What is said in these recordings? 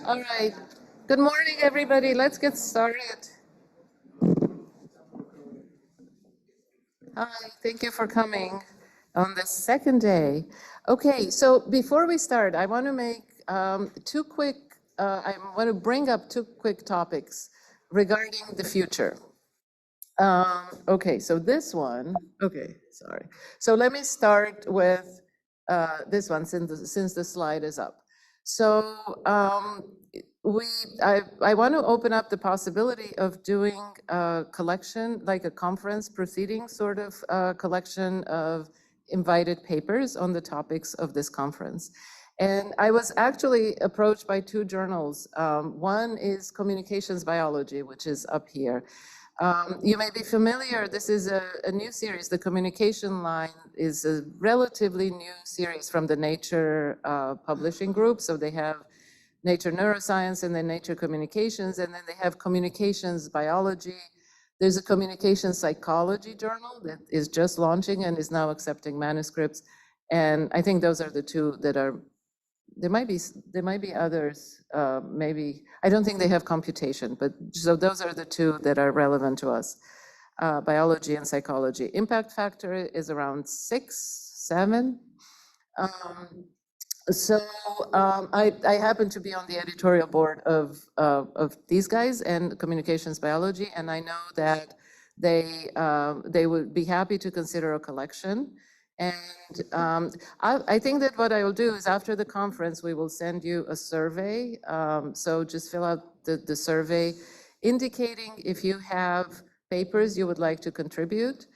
All right. Good morning, everybody. Let's get started. Hi, thank you for coming on the second day. Okay, so before we start, I want to make I want to bring up two quick topics regarding the future. Okay, so this one, okay, sorry. So let me start with this one since the slide is up. So I want to open up the possibility of doing a collection, like a conference proceeding sort of collection of invited papers on the topics of this conference. And I was actually approached by two journals. One is Communications Biology, which is up here. You may be familiar, this is a new series. The Communication Line is a relatively new series from the Nature Publishing Group. So they have Nature Neuroscience and then Nature Communications, and then they have Communications Biology. There's a Communication Psychology journal that is just launching and is now accepting manuscripts. And I think those are the two that are, there might be others, maybe, I don't think they have computation, but so those are the two that are relevant to us, biology and psychology. Impact factor is around 6, 7. I happen to be on the editorial board of these guys and Communications Biology, and I know that they would be happy to consider a collection. And I think that what I will do is after the conference, we will send you a survey. So just fill out the survey indicating if you have papers you would like to contribute.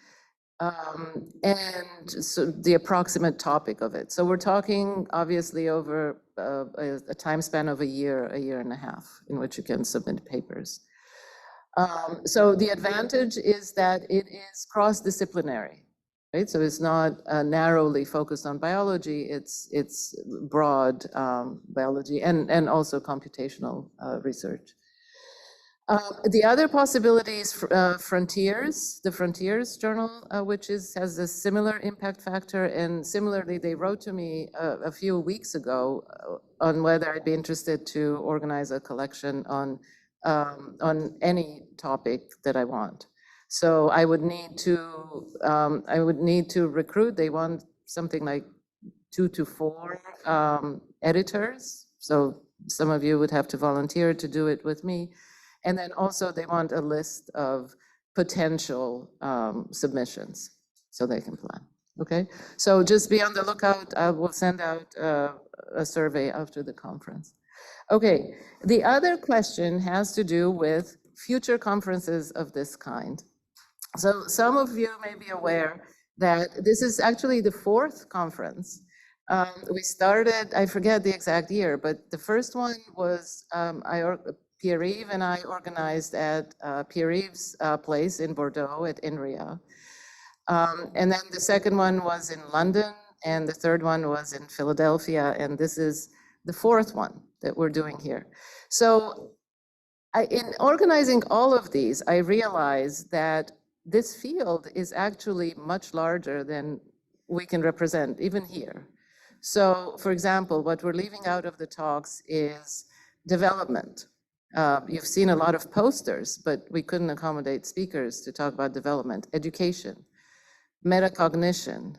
And so the approximate topic of it. So we're talking obviously over a time span of a year and a half in which you can submit papers. So the advantage is that it is cross-disciplinary, right? So it's not narrowly focused on biology, it's broad biology and also computational research. The other possibility is Frontiers, the Frontiers journal, which has a similar impact factor. And similarly, they wrote to me a few weeks ago on whether I'd be interested to organize a collection on any topic that I want. So I would need to recruit. They want something like 2 to 4 editors. So some of you would have to volunteer to do it with me. And then also they want a list of potential submissions so they can plan, okay? So just be on the lookout. I will send out a survey after the conference. Okay, the other question has to do with future conferences of this kind. So some of you may be aware that this is actually the 4th conference. We started, I forget the exact year, but the first one was Pierre-Yves and I organized at Pierre-Yves' place in Bordeaux at INRIA. And then the second one was in London, and the third one was in Philadelphia, and this is the 4th one that we're doing here. So In organizing all of these, I realized that this field is actually much larger than we can represent, even here. So, for example, what we're leaving out of the talks is development. You've seen a lot of posters, but we couldn't accommodate speakers to talk about development. Education, metacognition,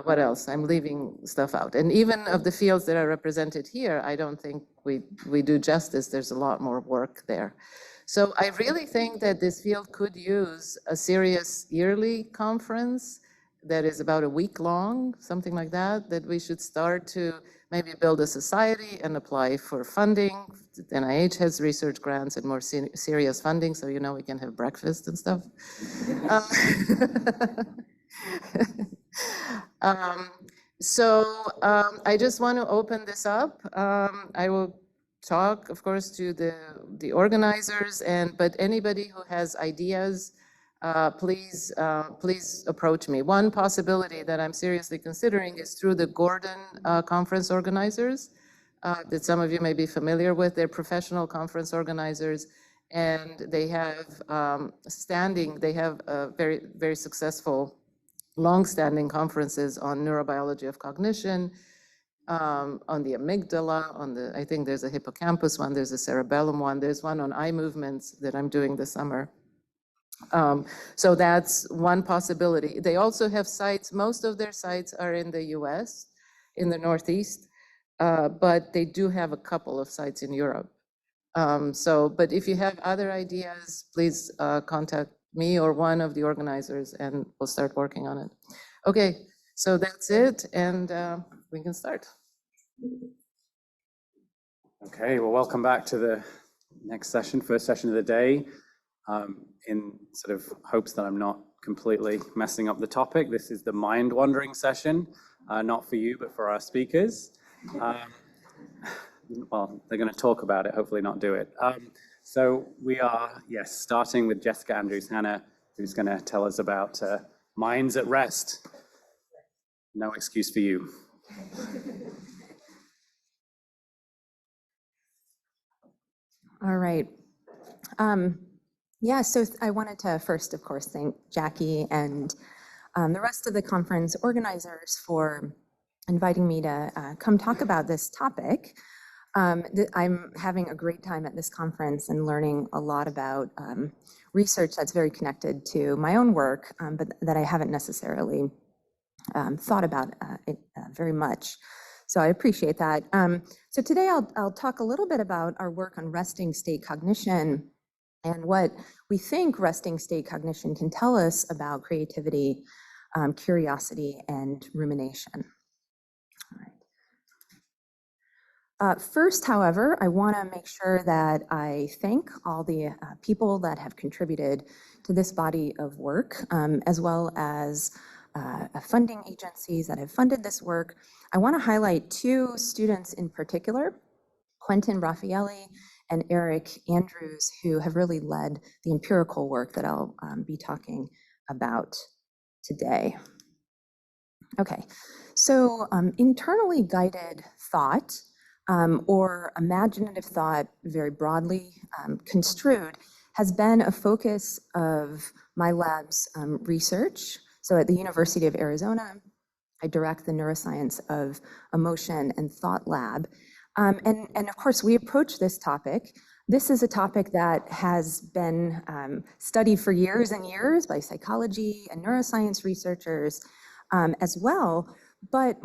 what else? I'm leaving stuff out. And even of the fields that are represented here, I don't think we do justice. There's a lot more work there. So I really think that this field could use a serious yearly conference that is about a week long, something like that, that we should start to maybe build a society and apply for funding. NIH has research grants and more serious funding, so you know we can have breakfast and stuff. I just want to open this up. I will talk, of course, to the organizers, but anybody who has ideas, please approach me. One possibility that I'm seriously considering is through the Gordon conference organizers that some of you may be familiar with. They're professional conference organizers, and they have they have very, very successful long-standing conferences on neurobiology of cognition, on the amygdala, I think there's a hippocampus one, there's a cerebellum one, there's one on eye movements that I'm doing this summer. So that's one possibility. They also have sites, most of their sites are in the US, in the Northeast, but they do have a couple of sites in Europe. But if you have other ideas, please contact me or one of the organizers and we'll start working on it. Okay, so that's it, and we can start. Okay, well, welcome back to the next session, first session of the day. In sort of hopes that I'm not completely messing up the topic, this is the mind-wandering session, not for you, but for our speakers. Well, they're going to talk about it, hopefully not do it. So we are, yes, starting with Jessica Andrews-Hanna, who's going to tell us about minds at rest. No excuse for you. All right. Yeah, so I wanted to first, of course, thank Jackie and the rest of the conference organizers for inviting me to come talk about this topic. I'm having a great time at this conference and learning a lot about research that's very connected to my own work, but that I haven't necessarily thought about it very much. So I appreciate that. So today I'll talk a little bit about our work on resting state cognition and what we think resting state cognition can tell us about creativity, curiosity, and rumination. First, however, I want to make sure that I thank all the people that have contributed to this body of work, as well as funding agencies that have funded this work. I want to highlight two students in particular, Quentin Raffaelli and Eric Andrews, who have really led the empirical work that I'll be talking about today. Okay, so internally guided thought, or imaginative thought, very broadly construed, has been a focus of my lab's research. So at the University of Arizona, I direct the Neuroscience of Emotion and Thought Lab. And of course, we approach this topic. This is a topic that has been studied for years and years by psychology and neuroscience researchers as well. But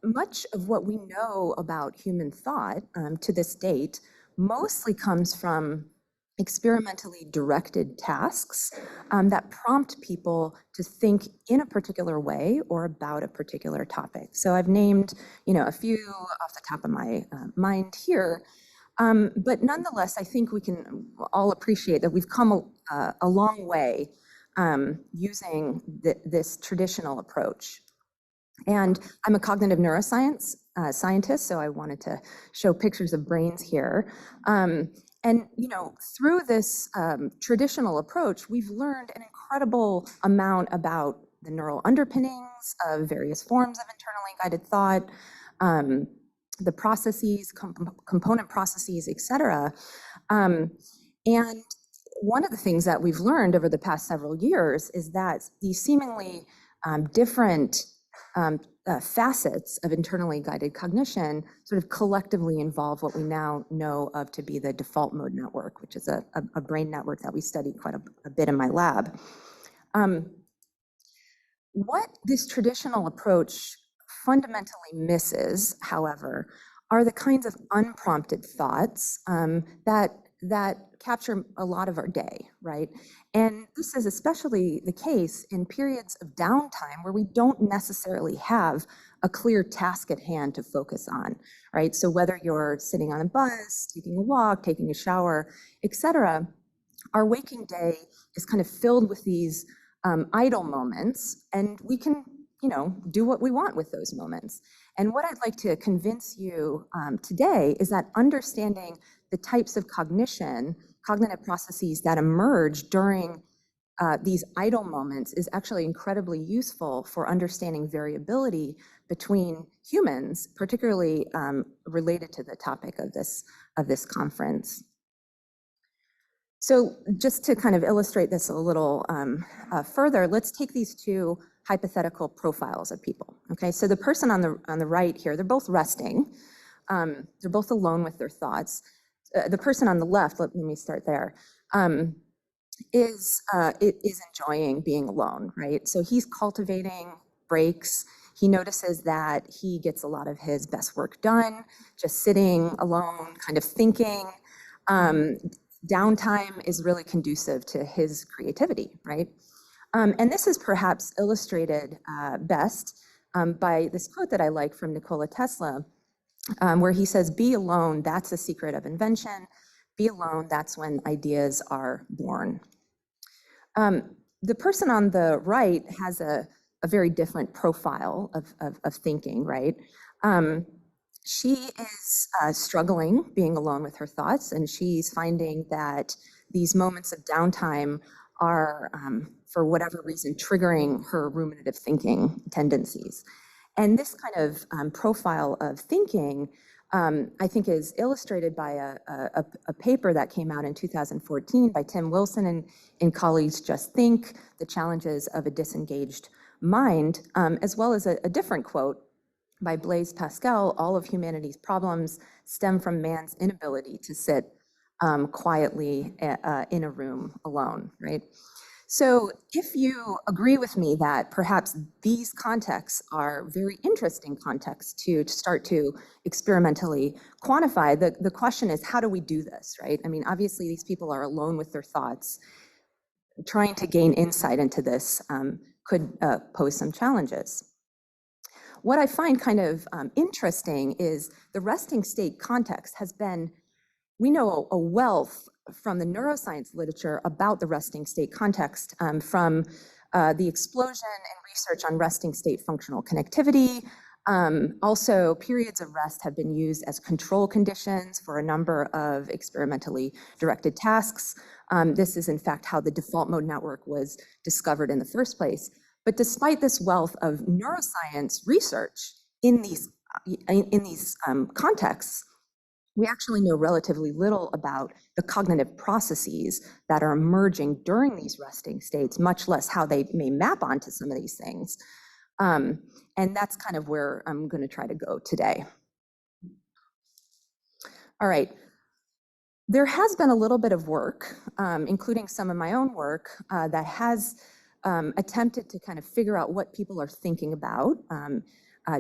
much of what we know about human thought to this date mostly comes from experimentally directed tasks that prompt people to think in a particular way or about a particular topic. So I've named, a few off the top of my mind here, but nonetheless, I think we can all appreciate that we've come a long way using this traditional approach. And I'm a cognitive neuroscience scientist, so I wanted to show pictures of brains here. And through this traditional approach, we've learned an incredible amount about the neural underpinnings of various forms of internally guided thought, the processes, component processes, et cetera. And one of the things that we've learned over the past several years is that these seemingly different facets of internally guided cognition sort of collectively involve what we now know of to be the default mode network, which is a brain network that we study quite a bit in my lab. What this traditional approach fundamentally misses, however, are the kinds of unprompted thoughts that capture a lot of our day, right? And this is especially the case in periods of downtime where we don't necessarily have a clear task at hand to focus on, right? So whether you're sitting on a bus, taking a walk, taking a shower, etc., our waking day is kind of filled with these idle moments, and we can, do what we want with those moments. And what I'd like to convince you today is that understanding the types of cognitive processes that emerge during these idle moments is actually incredibly useful for understanding variability between humans, particularly related to the topic of this conference. So just to kind of illustrate this a little further, let's take these two hypothetical profiles of people. Okay, so the person on the right here, they're both resting. They're both alone with their thoughts. The person on the left, let me start there, is enjoying being alone, right? So he's cultivating breaks. He notices that he gets a lot of his best work done, just sitting alone, kind of thinking. Downtime is really conducive to his creativity, right? And this is perhaps illustrated best by this quote that I like from Nikola Tesla, where he says, "Be alone, that's the secret of invention. Be alone, that's when ideas are born." The person on the right has a very different profile of thinking, right? She is struggling being alone with her thoughts, and she's finding that these moments of downtime are, for whatever reason, triggering her ruminative thinking tendencies. And this kind of profile of thinking, I think, is illustrated by a paper that came out in 2014 by Tim Wilson and colleagues, Just Think, The Challenges of a Disengaged Mind, as well as a different quote by Blaise Pascal, "All of humanity's problems stem from man's inability to sit quietly in a room alone," right? So if you agree with me that perhaps these contexts are very interesting contexts to start to experimentally quantify, the question is, how do we do this, right? I mean, obviously these people are alone with their thoughts. Trying to gain insight into this could pose some challenges. What I find kind of interesting is the resting state context has been, we know a wealth from the neuroscience literature about the resting state context, from the explosion in research on resting state functional connectivity. Also, periods of rest have been used as control conditions for a number of experimentally directed tasks. This is in fact how the default mode network was discovered in the first place. But despite this wealth of neuroscience research in these contexts, we actually know relatively little about the cognitive processes that are emerging during these resting states, much less how they may map onto some of these things. And that's kind of where I'm going to try to go today. All right. There has been a little bit of work, including some of my own work, that has attempted to kind of figure out what people are thinking about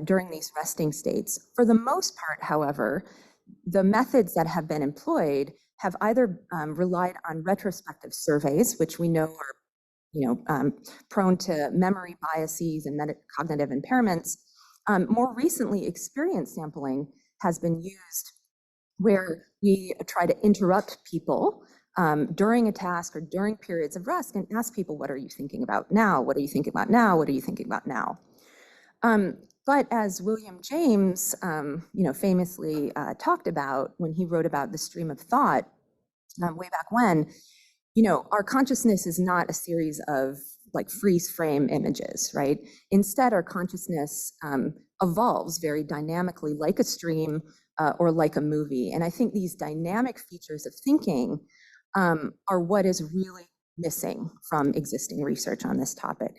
during these resting states. For the most part, however, the methods that have been employed have either relied on retrospective surveys, which we know are prone to memory biases and cognitive impairments. More recently, experience sampling has been used where we try to interrupt people during a task or during periods of rest and ask people, what are you thinking about now? What are you thinking about now? What are you thinking about now? But as William James, famously talked about when he wrote about the stream of thought way back when, our consciousness is not a series of like freeze frame images, right? Instead, our consciousness evolves very dynamically like a stream or like a movie. And I think these dynamic features of thinking are what is really missing from existing research on this topic.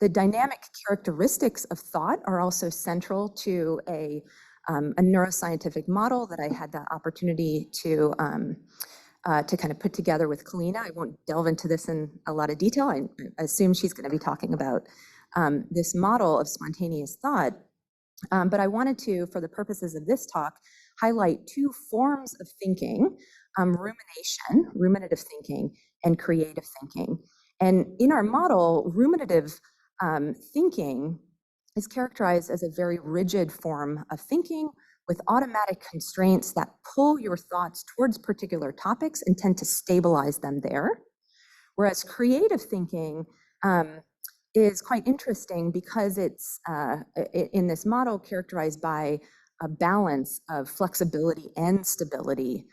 The dynamic characteristics of thought are also central to a neuroscientific model that I had the opportunity to kind of put together with Kalina. I won't delve into this in a lot of detail. I assume she's going to be talking about this model of spontaneous thought. But I wanted to, for the purposes of this talk, highlight two forms of thinking: rumination, ruminative thinking, and creative thinking. And in our model, ruminative thinking is characterized as a very rigid form of thinking with automatic constraints that pull your thoughts towards particular topics and tend to stabilize them there. Whereas creative thinking is quite interesting because it's in this model characterized by a balance of flexibility and stability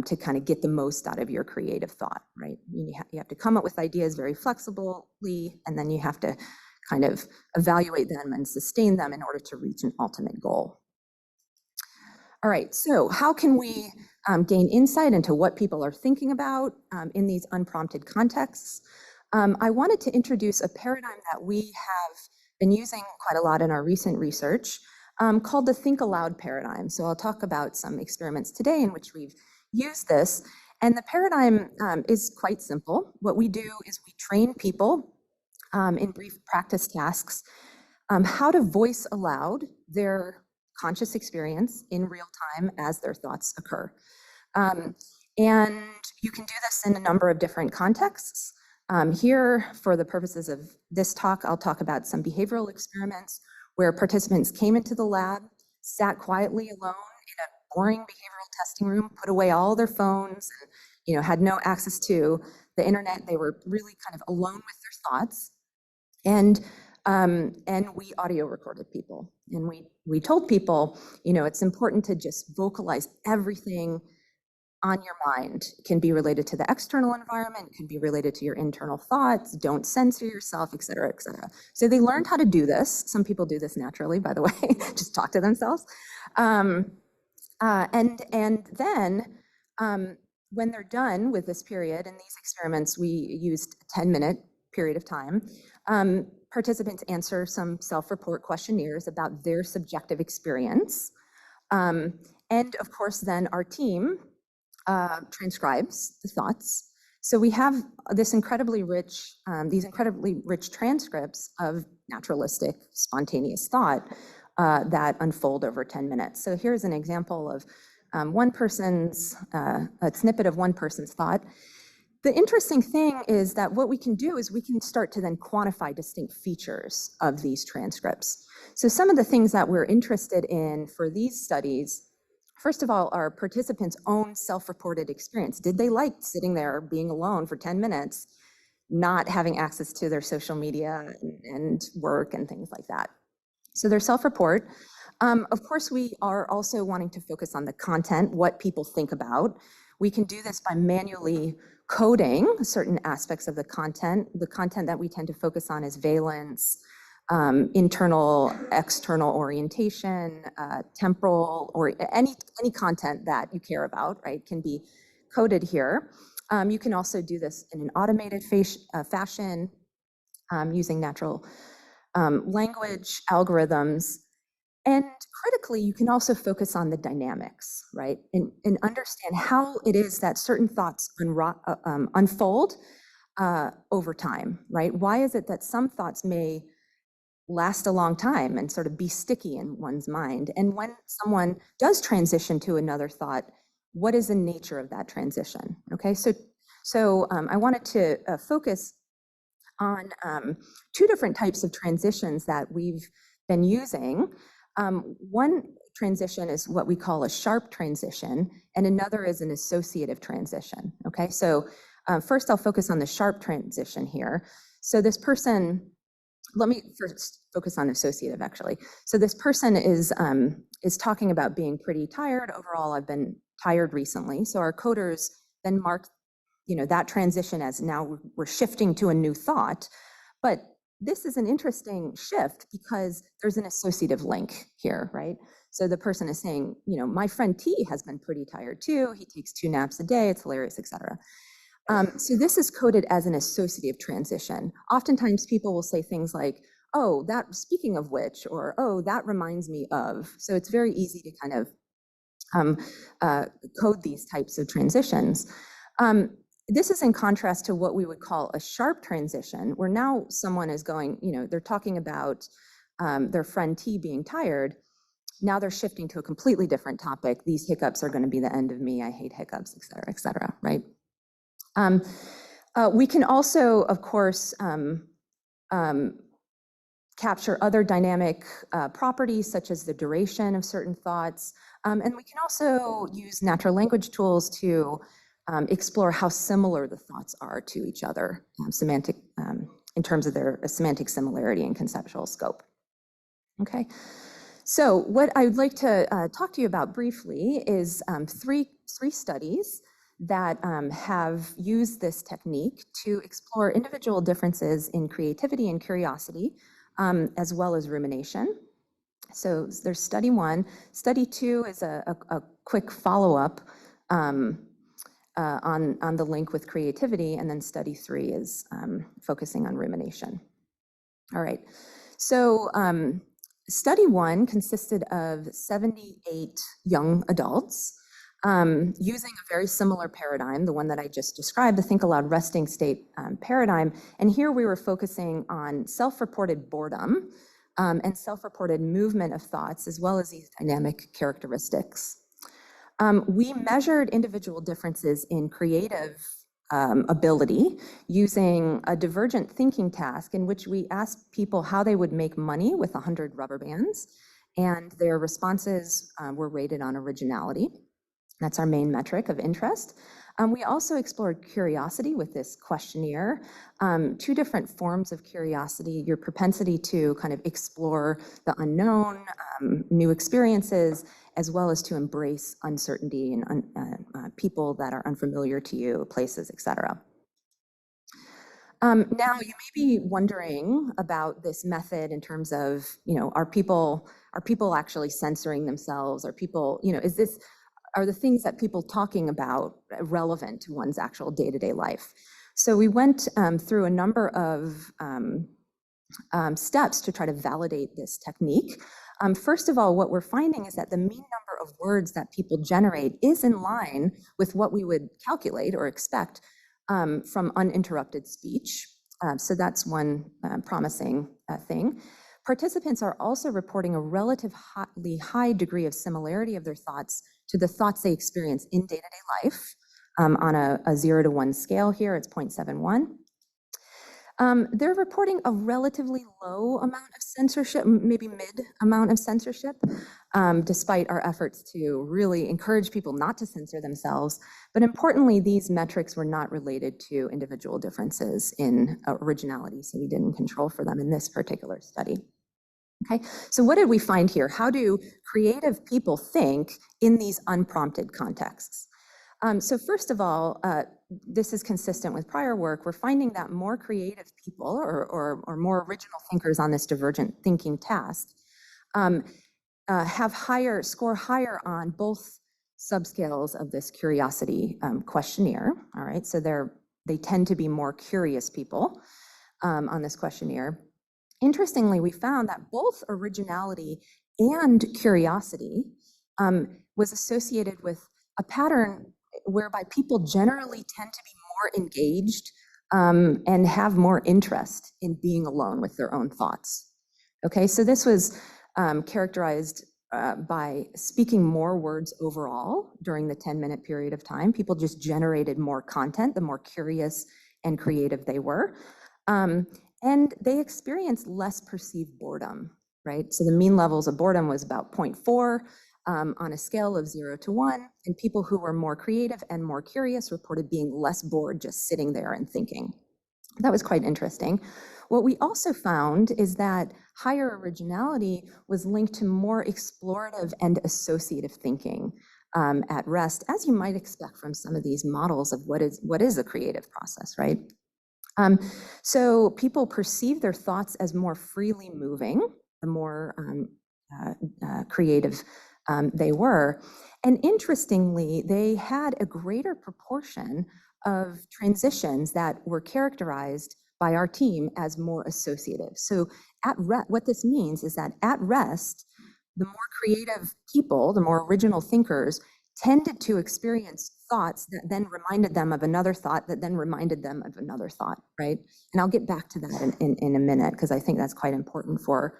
to kind of get the most out of your creative thought, right? You have to come up with ideas very flexibly, and then you have to kind of evaluate them and sustain them in order to reach an ultimate goal. All right, so how can we gain insight into what people are thinking about in these unprompted contexts? I wanted to introduce a paradigm that we have been using quite a lot in our recent research called the think aloud paradigm. So I'll talk about some experiments today in which we've used this. And the paradigm is quite simple. What we do is we train people in brief practice tasks how to voice aloud their conscious experience in real time as their thoughts occur. And you can do this in a number of different contexts. Here, for the purposes of this talk, I'll talk about some behavioral experiments where participants came into the lab, sat quietly alone in a boring behavioral testing room, put away all their phones, and had no access to the internet. They were really kind of alone with their thoughts. And we audio recorded people, and we told people, it's important to just vocalize everything on your mind. It can be related to the external environment, it can be related to your internal thoughts, don't censor yourself, et cetera, et cetera. So they learned how to do this. Some people do this naturally, by the way, just talk to themselves. And then when they're done with this period, in these experiments, we used a 10-minute period of time. Participants answer some self-report questionnaires about their subjective experience. And of course, then our team transcribes the thoughts. So we have this incredibly rich, these incredibly rich transcripts of naturalistic, spontaneous thought that unfold over 10 minutes. So here's an example of a snippet of one person's thought. The interesting thing is that what we can do is we can start to then quantify distinct features of these transcripts. So some of the things that we're interested in for these studies, first of all, are participants' own self-reported experience. Did they like sitting there being alone for 10 minutes, not having access to their social media and work and things like that? So their self-report. Of course, we are also wanting to focus on the content, what people think about. We can do this by manually coding certain aspects of the content. The content that we tend to focus on is valence, internal, external orientation, temporal, or any content that you care about, right, can be coded here. You can also do this in an automated fashion using natural language algorithms. And critically, you can also focus on the dynamics, right, and understand how it is that certain thoughts unfold over time, right? Why is it that some thoughts may last a long time and sort of be sticky in one's mind? And when someone does transition to another thought, what is the nature of that transition? Okay, so I wanted to focus on two different types of transitions that we've been using. One transition is what we call a sharp transition, and another is an associative transition. Okay, so first I'll focus on the sharp transition here. So this person, let me first focus on associative, actually. So this person is talking about being pretty tired. Overall, I've been tired recently. So our coders then mark, that transition as now we're shifting to a new thought. But this is an interesting shift because there's an associative link here, right? So the person is saying, my friend T has been pretty tired too. He takes 2 naps a day. It's hilarious, etc. So this is coded as an associative transition. Oftentimes people will say things like, oh, that speaking of which, or oh, that reminds me of. So it's very easy to kind of code these types of transitions. This is in contrast to what we would call a sharp transition, where now someone is going, they're talking about their friend T being tired. Now they're shifting to a completely different topic. These hiccups are going to be the end of me. I hate hiccups, et cetera, right? We can also, of course, capture other dynamic properties, such as the duration of certain thoughts. And we can also use natural language tools to explore how similar the thoughts are to each other, in terms of their semantic similarity and conceptual scope. Okay, so what I'd like to talk to you about briefly is three studies that have used this technique to explore individual differences in creativity and curiosity, as well as rumination. So there's study 1. Study 2 is a quick follow-up on the link with creativity, and then study 3 is focusing on rumination. All right, so study 1 consisted of 78 young adults using a very similar paradigm, the one that I just described, the think aloud resting state paradigm. And here we were focusing on self-reported boredom and self-reported movement of thoughts, as well as these dynamic characteristics. We measured individual differences in creative ability using a divergent thinking task in which we asked people how they would make money with 100 rubber bands, and their responses were rated on originality. That's our main metric of interest. We also explored curiosity with this questionnaire, 2 different forms of curiosity, your propensity to kind of explore the unknown, new experiences, as well as to embrace uncertainty and people that are unfamiliar to you, places, etc. Now, you may be wondering about this method in terms of, are people actually censoring themselves? Are people, are the things that people talking about relevant to one's actual day-to-day life? So we went through a number of steps to try to validate this technique. First of all, what we're finding is that the mean number of words that people generate is in line with what we would calculate or expect from uninterrupted speech. So that's one promising thing. Participants are also reporting a relatively high degree of similarity of their thoughts to the thoughts they experience in day-to-day life. On a 0 to 1 scale here, it's 0.71. They're reporting a relatively low amount of censorship, maybe mid amount of censorship, despite our efforts to really encourage people not to censor themselves. But importantly, these metrics were not related to individual differences in originality, so we didn't control for them in this particular study. Okay, so what did we find here? How do creative people think in these unprompted contexts? So first of all, this is consistent with prior work. We're finding that more creative people or more original thinkers on this divergent thinking task score higher on both subscales of this curiosity questionnaire. All right, so they tend to be more curious people on this questionnaire. Interestingly, we found that both originality and curiosity was associated with a pattern whereby people generally tend to be more engaged and have more interest in being alone with their own thoughts. Okay, so this was characterized by speaking more words overall during the 10-minute period of time. People just generated more content, the more curious and creative they were. And they experienced less perceived boredom, right? So the mean levels of boredom was about 0.4 on a scale of 0 to 1, and people who were more creative and more curious reported being less bored just sitting there and thinking. That was quite interesting. What we also found is that higher originality was linked to more explorative and associative thinking at rest, as you might expect from some of these models of what is a creative process, right? So people perceive their thoughts as more freely moving, the more creative they were. And interestingly, they had a greater proportion of transitions that were characterized by our team as more associative. So what this means is that at rest, the more creative people, the more original thinkers, tended to experience thoughts that then reminded them of another thought that then reminded them of another thought, right? And I'll get back to that in a minute, because I think that's quite important for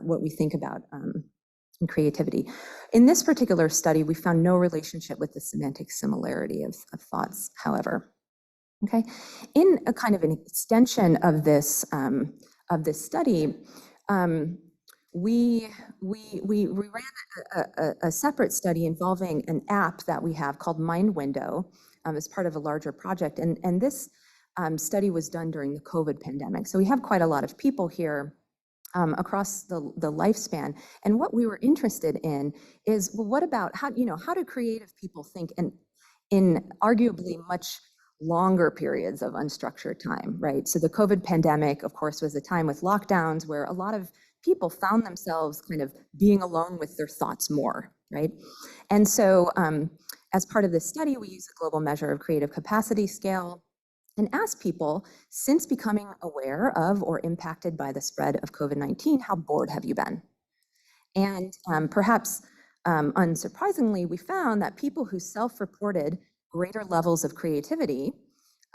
what we think about in creativity. In this particular study, we found no relationship with the semantic similarity of thoughts, however. Okay, in a kind of an extension of this study, we ran a separate study involving an app that we have called Mind Window as part of a larger project. And this study was done during the COVID pandemic. So we have quite a lot of people here across the lifespan. And what we were interested in is, well, what about how do creative people think in arguably much longer periods of unstructured time, right? So the COVID pandemic, of course, was a time with lockdowns where a lot of people found themselves kind of being alone with their thoughts more, right? And so as part of this study, we use a global measure of creative capacity scale and asked people, since becoming aware of or impacted by the spread of COVID-19, how bored have you been? And perhaps unsurprisingly, we found that people who self-reported greater levels of creativity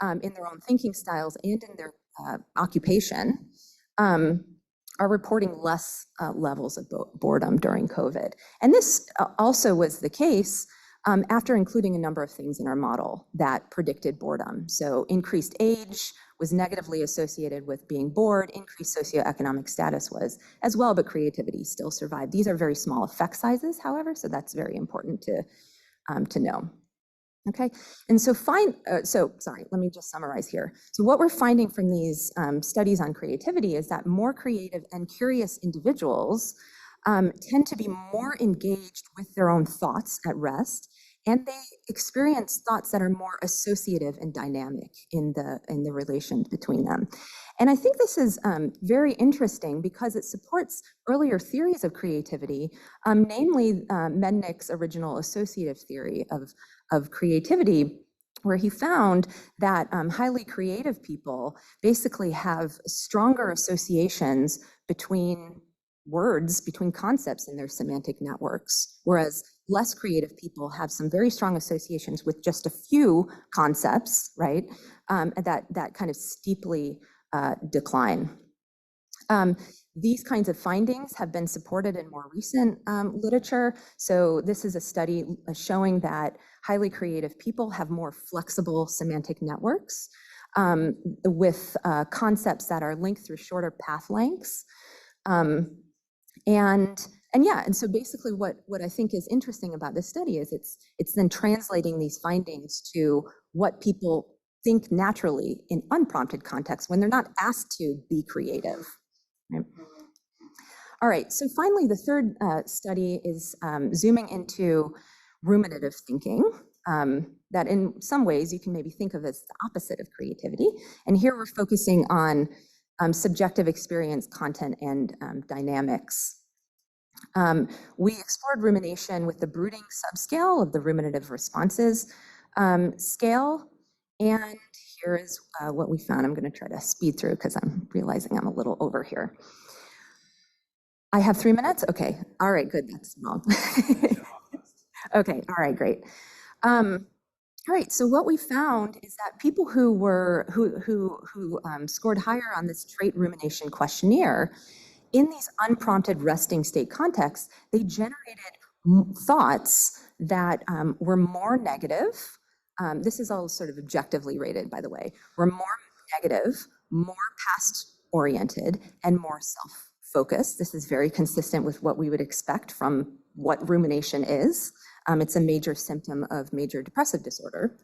in their own thinking styles and in their occupation are reporting less levels of boredom during COVID. And this also was the case after including a number of things in our model that predicted boredom. So increased age was negatively associated with being bored, increased socioeconomic status was as well, but creativity still survived. These are very small effect sizes, however, so that's very important to know. Okay, and so sorry, let me just summarize here. So what we're finding from these studies on creativity is that more creative and curious individuals tend to be more engaged with their own thoughts at rest, and they experience thoughts that are more associative and dynamic in the relations between them. And I think this is very interesting because it supports earlier theories of creativity, namely Mednick's original associative theory of creativity, where he found that highly creative people basically have stronger associations between words, between concepts in their semantic networks, whereas less creative people have some very strong associations with just a few concepts, right, that kind of steeply decline. These kinds of findings have been supported in more recent literature. So this is a study showing that highly creative people have more flexible semantic networks with concepts that are linked through shorter path lengths. And so basically what I think is interesting about this study is it's then translating these findings to what people think naturally in unprompted contexts when they're not asked to be creative. Right? All right, so finally, the third study is zooming into ruminative thinking, that in some ways you can maybe think of as the opposite of creativity. And here we're focusing on subjective experience, content, and dynamics. We explored rumination with the brooding subscale of the ruminative responses scale. And here is what we found. I'm going to try to speed through because I'm realizing I'm a little over here. I have 3 minutes? Okay. All right, good. That's wrong. Okay. All right, great. All right. So what we found is that people who scored higher on this trait rumination questionnaire, in these unprompted resting state contexts, they generated thoughts that were more negative. This is all sort of objectively rated, by the way. Were more negative, more past-oriented, and more self-focused. This is very consistent with what we would expect from what rumination is. It's a major symptom of major depressive disorder.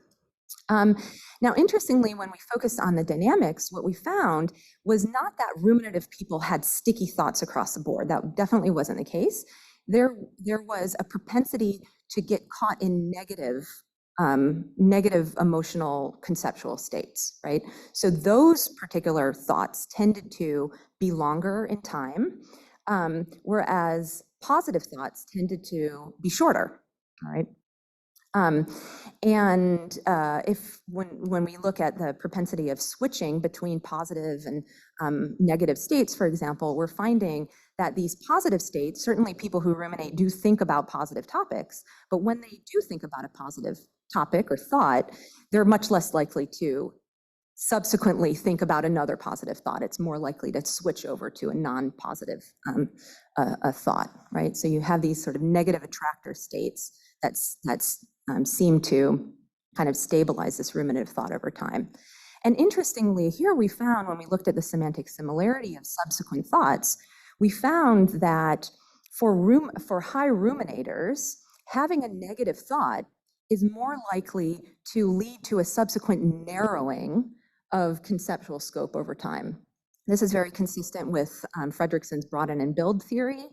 Now, interestingly, when we focused on the dynamics, what we found was not that ruminative people had sticky thoughts across the board. That definitely wasn't the case. There was a propensity to get caught in negative negative emotional conceptual states, right? So those particular thoughts tended to be longer in time, whereas positive thoughts tended to be shorter, all right? If when we look at the propensity of switching between positive and negative states, for example, we're finding that these positive states, certainly people who ruminate do think about positive topics, but when they do think about a positive topic or thought, they're much less likely to subsequently think about another positive thought. It's more likely to switch over to a non-positive a thought, right? So you have these sort of negative attractor states that's seem to kind of stabilize this ruminative thought over time. And interestingly, here we found, when we looked at the semantic similarity of subsequent thoughts, we found that for high ruminators, having a negative thought is more likely to lead to a subsequent narrowing of conceptual scope over time. This is very consistent with Fredrickson's broaden and build theory,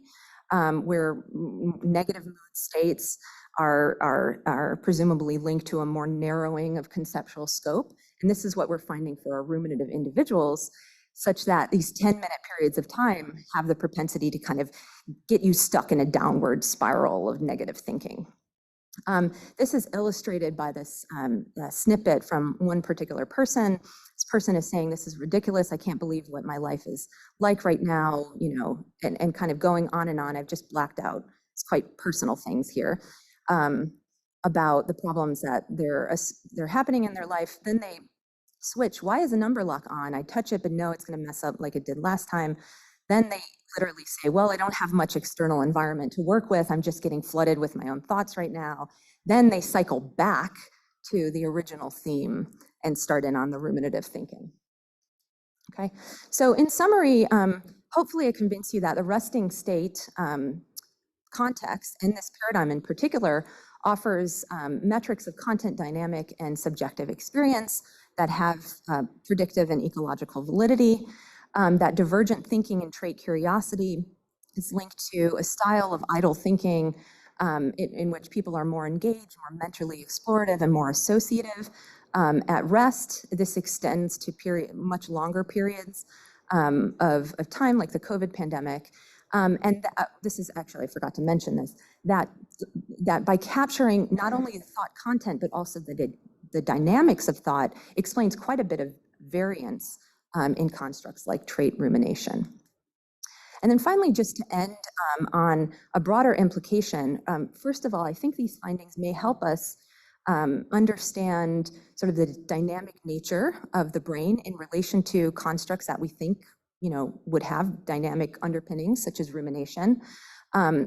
where negative mood states are presumably linked to a more narrowing of conceptual scope. And this is what we're finding for our ruminative individuals, such that these 10-minute periods of time have the propensity to kind of get you stuck in a downward spiral of negative thinking. This is illustrated by this snippet from one particular person. This person is saying, "This is ridiculous. I can't believe what my life is like right now," you know, and kind of going on and on. I've just blacked out. It's quite personal things here about the problems that they're happening in their life. Then they switch. Why is the number lock on? I touch it, but no, it's going to mess up like it did last time. Then they literally say, well, I don't have much external environment to work with. I'm just getting flooded with my own thoughts right now. Then they cycle back to the original theme and start in on the ruminative thinking. Okay, so in summary, hopefully I convince you that the resting state context in this paradigm in particular offers metrics of content dynamic and subjective experience that have predictive and ecological validity. That divergent thinking and trait curiosity is linked to a style of idle thinking in which people are more engaged, more mentally explorative, and more associative. At rest, this extends to much longer periods of time, like the COVID pandemic. This is actually, I forgot to mention this, that by capturing not only the thought content, but also the dynamics of thought, explains quite a bit of variance in constructs like trait rumination. And then finally, just to end on a broader implication, first of all, I think these findings may help us understand sort of the dynamic nature of the brain in relation to constructs that we think, you know, would have dynamic underpinnings, such as rumination.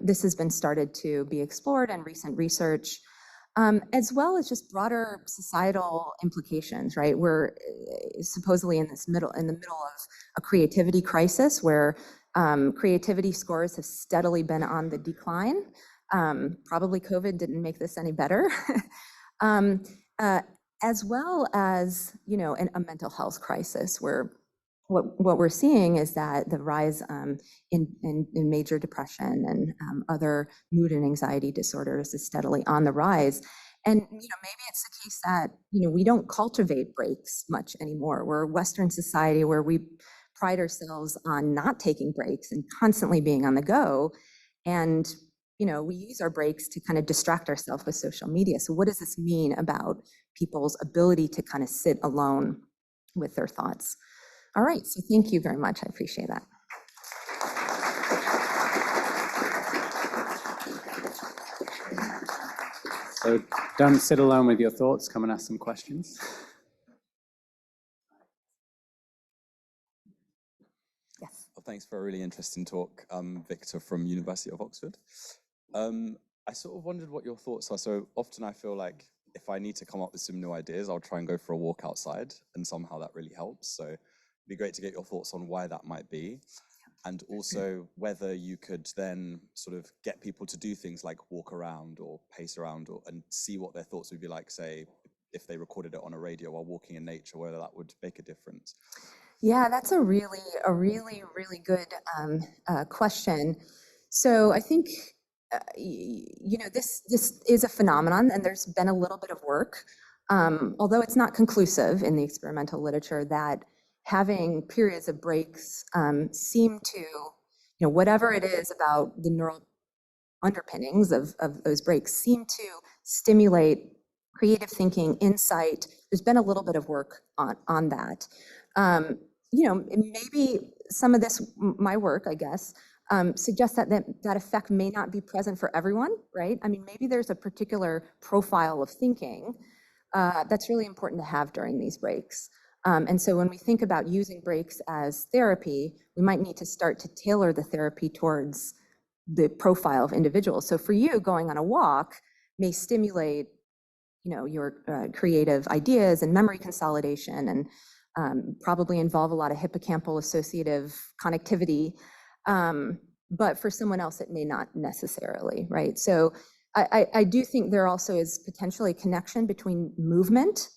This has been started to be explored in recent research, as well as just broader societal implications, right? We're supposedly in the middle of a creativity crisis where creativity scores have steadily been on the decline. Probably COVID didn't make this any better. As well as, you know, a mental health crisis where what we're seeing is that the rise in major depression and other mood and anxiety disorders is steadily on the rise. And, you know, maybe it's the case that, you know, we don't cultivate breaks much anymore. We're a Western society where we pride ourselves on not taking breaks and constantly being on the go. And, you know, we use our breaks to kind of distract ourselves with social media. So what does this mean about people's ability to kind of sit alone with their thoughts? All right, so thank you very much. I appreciate that. So don't sit alone with your thoughts. Come and ask some questions. Yes. Well, thanks for a really interesting talk, Victor from University of Oxford. I sort of wondered what your thoughts are. So often I feel like if I need to come up with some new ideas, I'll try and go for a walk outside, and somehow that really helps. So it'd be great to get your thoughts on why that might be. And also whether you could then sort of get people to do things like walk around or pace around and see what their thoughts would be like, say, if they recorded it on a radio while walking in nature, whether that would make a difference. Yeah, that's a really good question. So I think this is a phenomenon, and there's been a little bit of work, although it's not conclusive in the experimental literature, that having periods of breaks seem to, whatever it is about the neural underpinnings of those breaks seem to stimulate creative thinking, insight. There's been a little bit of work on that. Maybe some of this, my work, I guess, suggests that effect may not be present for everyone, right? I mean, maybe there's a particular profile of thinking that's really important to have during these breaks. And so when we think about using breaks as therapy, we might need to start to tailor the therapy towards the profile of individuals. So for you, going on a walk may stimulate, your creative ideas and memory consolidation, and probably involve a lot of hippocampal associative connectivity. But for someone else, it may not necessarily, right? So I do think there also is potentially a connection between movement,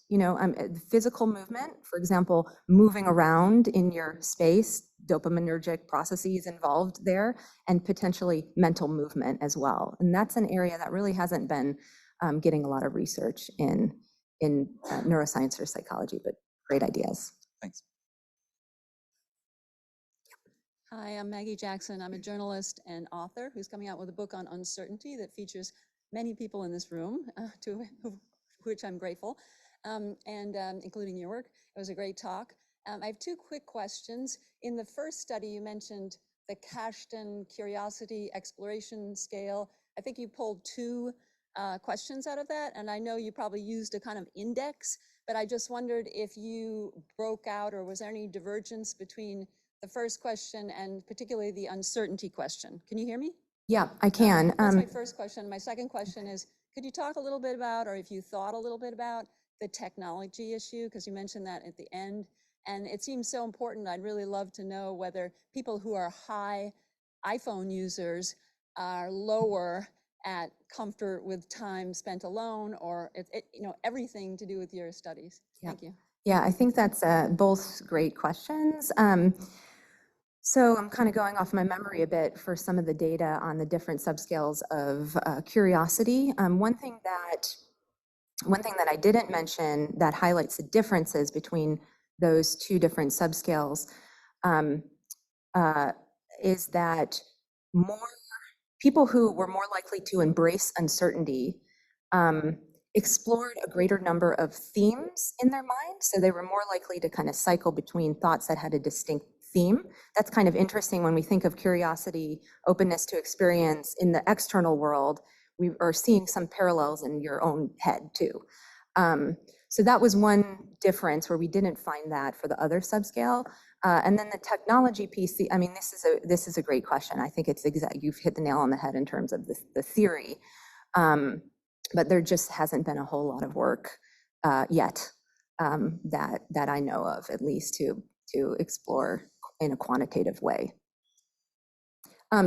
physical movement, for example, moving around in your space, dopaminergic processes involved there, and potentially mental movement as well. And that's an area that really hasn't been getting a lot of research in neuroscience or psychology, but great ideas. Thanks. Hi, I'm Maggie Jackson. I'm a journalist and author who's coming out with a book on uncertainty that features many people in this room, to which I'm grateful, including your work. It was a great talk. I have two quick questions. In the first study, you mentioned the Kashtan Curiosity Exploration Scale. I think you pulled two questions out of that, and I know you probably used a kind of index, but I just wondered if you broke out, or was there any divergence between the first question and particularly the uncertainty question. Can you hear me? Yeah, I can. That's my first question. My second question is, could you talk a little bit about, or if you thought a little bit about, the technology issue? Because you mentioned that at the end, and it seems so important. I'd really love to know whether people who are high iPhone users are lower at comfort with time spent alone, or everything to do with your studies. Yeah. Thank you. Yeah, I think that's both great questions. So I'm kind of going off my memory a bit for some of the data on the different subscales of curiosity. One thing that I didn't mention that highlights the differences between those two different subscales is that more people who were more likely to embrace uncertainty explored a greater number of themes in their mind. So they were more likely to kind of cycle between thoughts that had a distinct theme. That's kind of interesting when we think of curiosity, openness to experience in the external world. We are seeing some parallels in your own head too. So that was one difference where we didn't find that for the other subscale. And then the technology piece, I mean, this is a great question. I think it's you've hit the nail on the head in terms of the theory. But there just hasn't been a whole lot of work yet that I know of, at least to explore in a quantitative way.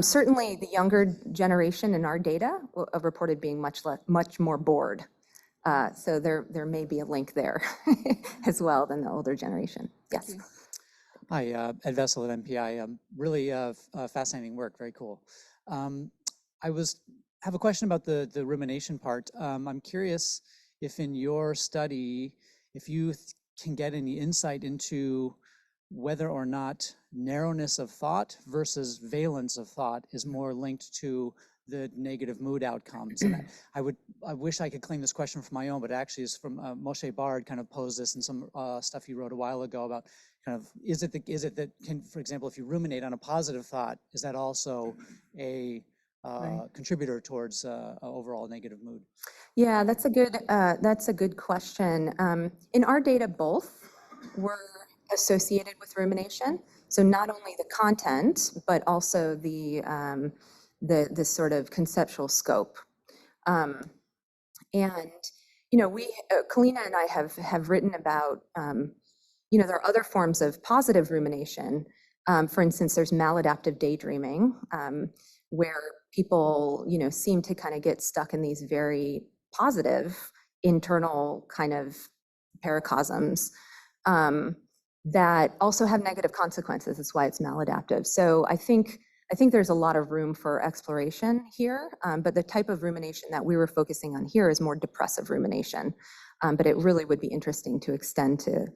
Certainly, the younger generation in our data reported being much more bored. So there may be a link there as well than the older generation. Yes. Hi, Ed Vessel at MPI. Really fascinating work, very cool. I have a question about the rumination part. I'm curious if in your study, if you can get any insight into whether or not narrowness of thought versus valence of thought is more linked to the negative mood outcomes. And I wish I could claim this question for my own, but it actually is from Moshe Bard kind of posed this in some stuff he wrote a while ago about kind of, is it that for example, if you ruminate on a positive thought, is that also a contributor towards overall negative mood? Yeah, that's a good question. In our data, both were associated with rumination. So not only the content, but also the sort of conceptual scope. And Kalina and I have written about there are other forms of positive rumination. For instance, there's maladaptive daydreaming, where people seem to kind of get stuck in these very positive internal kind of paracosms that also have negative consequences. That's why it's maladaptive. So I think I think there's a lot of room for exploration here, but the type of rumination that we were focusing on here is more depressive rumination. But it really would be interesting to extend to,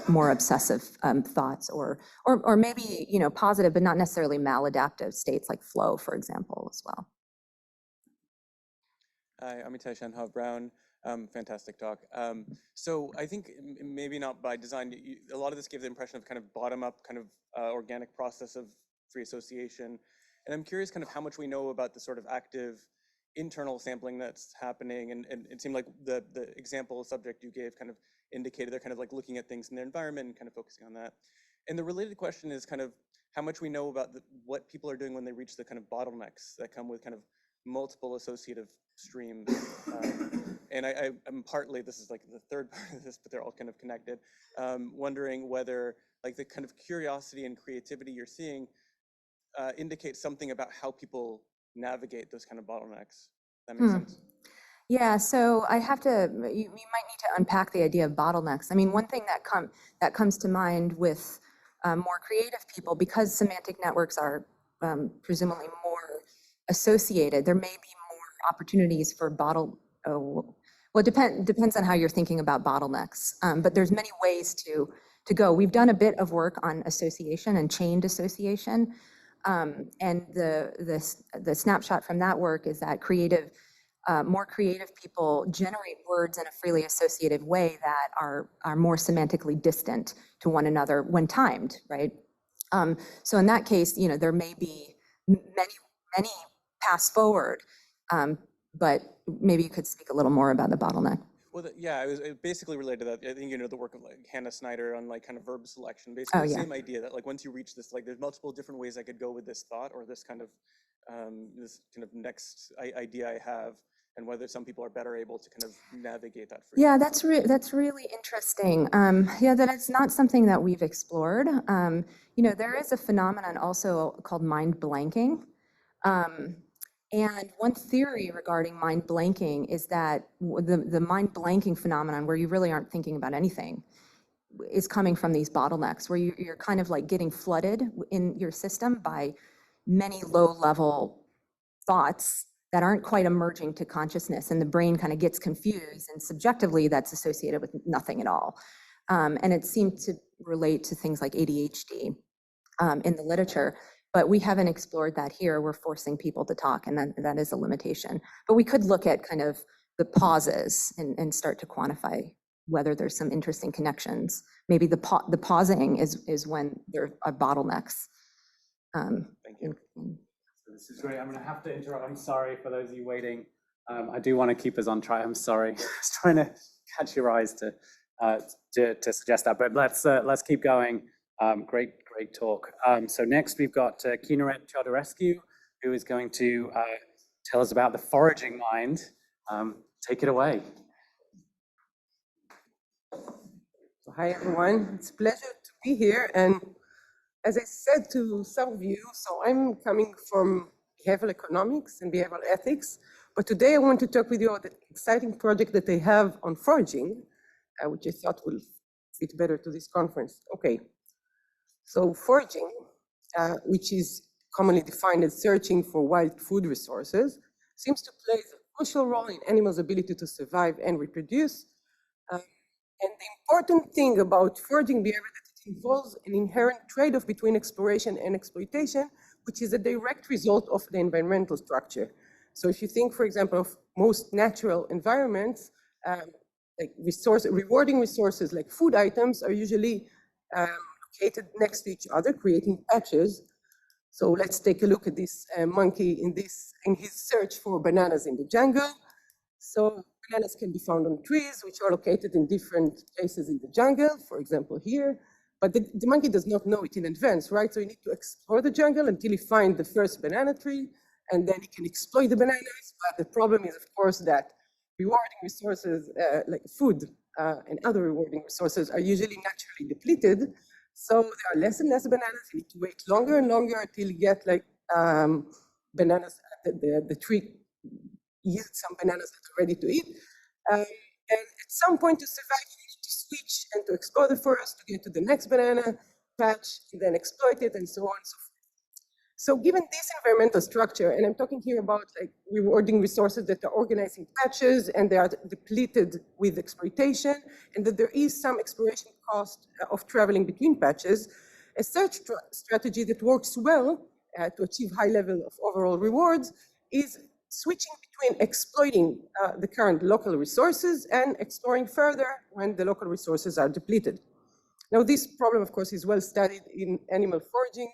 more obsessive thoughts or maybe, positive, but not necessarily maladaptive states like flow, for example, as well. Hi, I'm Itai Shenhav-Brown. Fantastic talk. So I think maybe not by design, a lot of this gave the impression of kind of bottom-up, kind of organic process of free association. And I'm curious kind of how much we know about the sort of active internal sampling that's happening. And it seemed like the example subject you gave kind of indicated they're kind of like looking at things in their environment and kind of focusing on that. And the related question is kind of how much we know about what people are doing when they reach the kind of bottlenecks that come with kind of multiple associative streams. And I'm partly, this is like the third part of this, but they're all kind of connected, wondering whether like the kind of curiosity and creativity you're seeing indicates something about how people navigate those kind of bottlenecks. That makes sense? Yeah, so I have to, you might need to unpack the idea of bottlenecks. I mean, one thing that comes to mind with more creative people, because semantic networks are presumably more associated, there may be more opportunities for well, it depends on how you're thinking about bottlenecks, but there's many ways to go. We've done a bit of work on association and chained association, and the snapshot from that work is that more creative people generate words in a freely associative way that are more semantically distant to one another when timed, right? So in that case, there may be many paths forward, but maybe you could speak a little more about the bottleneck. Well, yeah, it was basically related to that. I think the work of like Hannah Snyder on like kind of verb selection. Basically, the same idea that like once you reach this, like there's multiple different ways I could go with this thought or this kind of next idea I have, and whether some people are better able to kind of navigate that. Yeah, that's really interesting. Yeah, that it's not something that we've explored. There is a phenomenon also called mind blanking. And one theory regarding mind blanking is that the mind blanking phenomenon, where you really aren't thinking about anything, is coming from these bottlenecks, where you're kind of like getting flooded in your system by many low-level thoughts that aren't quite emerging to consciousness, and the brain kind of gets confused, and subjectively that's associated with nothing at all. And it seemed to relate to things like ADHD in the literature. But we haven't explored that here. We're forcing people to talk, and that is a limitation. But we could look at kind of the pauses and start to quantify whether there's some interesting connections. Maybe the pausing is when there are bottlenecks. Thank you. This is great. I'm going to have to interrupt. I'm sorry for those of you waiting. I do want to keep us on track. I'm sorry. I was trying to catch your eyes to suggest that, but let's keep going. Great talk. So next we've got Kineret Chodorescu, who is going to tell us about the foraging mind. Take it away. Hi everyone, it's a pleasure to be here. And as I said to some of you, so I'm coming from behavioral economics and behavioral ethics, but today I want to talk with you about the exciting project that they have on foraging, which I thought will fit better to this conference. Okay. So foraging, which is commonly defined as searching for wild food resources, seems to play a crucial role in animals' ability to survive and reproduce. And the important thing about foraging behavior is that it involves an inherent trade-off between exploration and exploitation, which is a direct result of the environmental structure. So if you think, for example, of most natural environments, like rewarding resources like food items are usually located next to each other, creating patches. So let's take a look at this monkey in his search for bananas in the jungle. So bananas can be found on trees, which are located in different places in the jungle, for example here. But the monkey does not know it in advance, right? So you need to explore the jungle until you find the first banana tree, and then you can exploit the bananas. But the problem is, of course, that rewarding resources like food and other rewarding resources are usually naturally depleted. So there are less and less bananas. You need to wait longer and longer until you get like bananas. The tree yields some bananas that are ready to eat. And at some point to survive, you need to switch and to explore the forest to get to the next banana patch, and then exploit it, and so on and so forth. So given this environmental structure, and I'm talking here about like rewarding resources that are organized in patches and they are depleted with exploitation, and that there is some exploration cost of traveling between patches, a search strategy that works well to achieve high level of overall rewards is switching between exploiting the current local resources and exploring further when the local resources are depleted. Now, this problem, of course, is well studied in animal foraging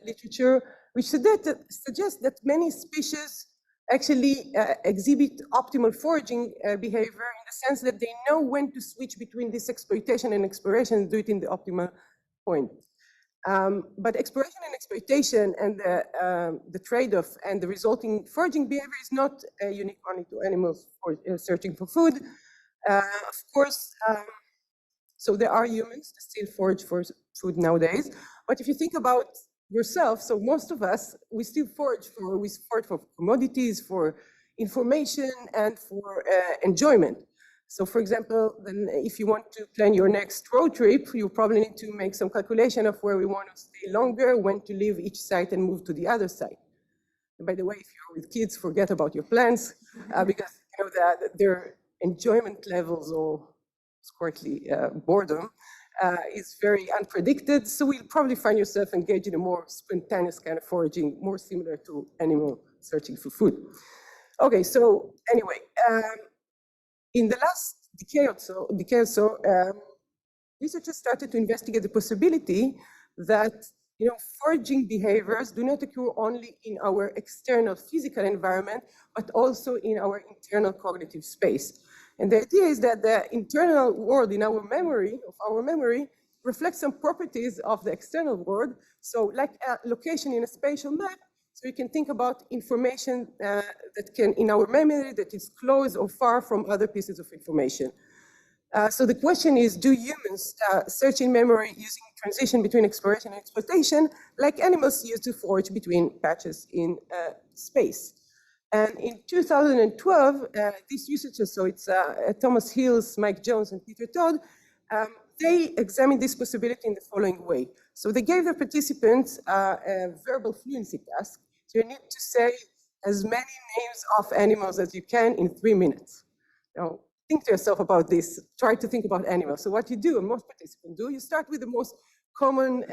literature, which suggests that many species actually exhibit optimal foraging behavior in the sense that they know when to switch between this exploitation and exploration and do it in the optimal point. But exploration and exploitation and the trade-off and the resulting foraging behavior is not unique only to animals searching for food. Of course, so there are humans that still forage for food nowadays. But if you think about yourself, so most of us, we still forage for commodities, for information, and for enjoyment. So for example, then if you want to plan your next road trip, you probably need to make some calculation of where we want to stay longer, when to leave each site and move to the other site. And by the way, if you're with kids, forget about your plans, because you know that their enjoyment levels or slightly boredom is very unpredicted. So you'll probably find yourself engaged in a more spontaneous kind of foraging, more similar to animal searching for food. Okay, so anyway, in the last decade or so, researchers started to investigate the possibility that foraging behaviors do not occur only in our external physical environment, but also in our internal cognitive space. And the idea is that the internal world in our memory, reflects some properties of the external world. So like a location in a spatial map, so you can think about information that can, in our memory, that is close or far from other pieces of information. So the question is, do humans search in memory using transition between exploration and exploitation, like animals use to forage between patches in space? And in 2012, these researchers, so it's Thomas Hills, Mike Jones, and Peter Todd, they examined this possibility in the following way. So they gave their participants a verbal fluency task. So you need to say as many names of animals as you can in 3 minutes. Now, think to yourself about this. Try to think about animals. So what you do, and most participants do, you start with the most common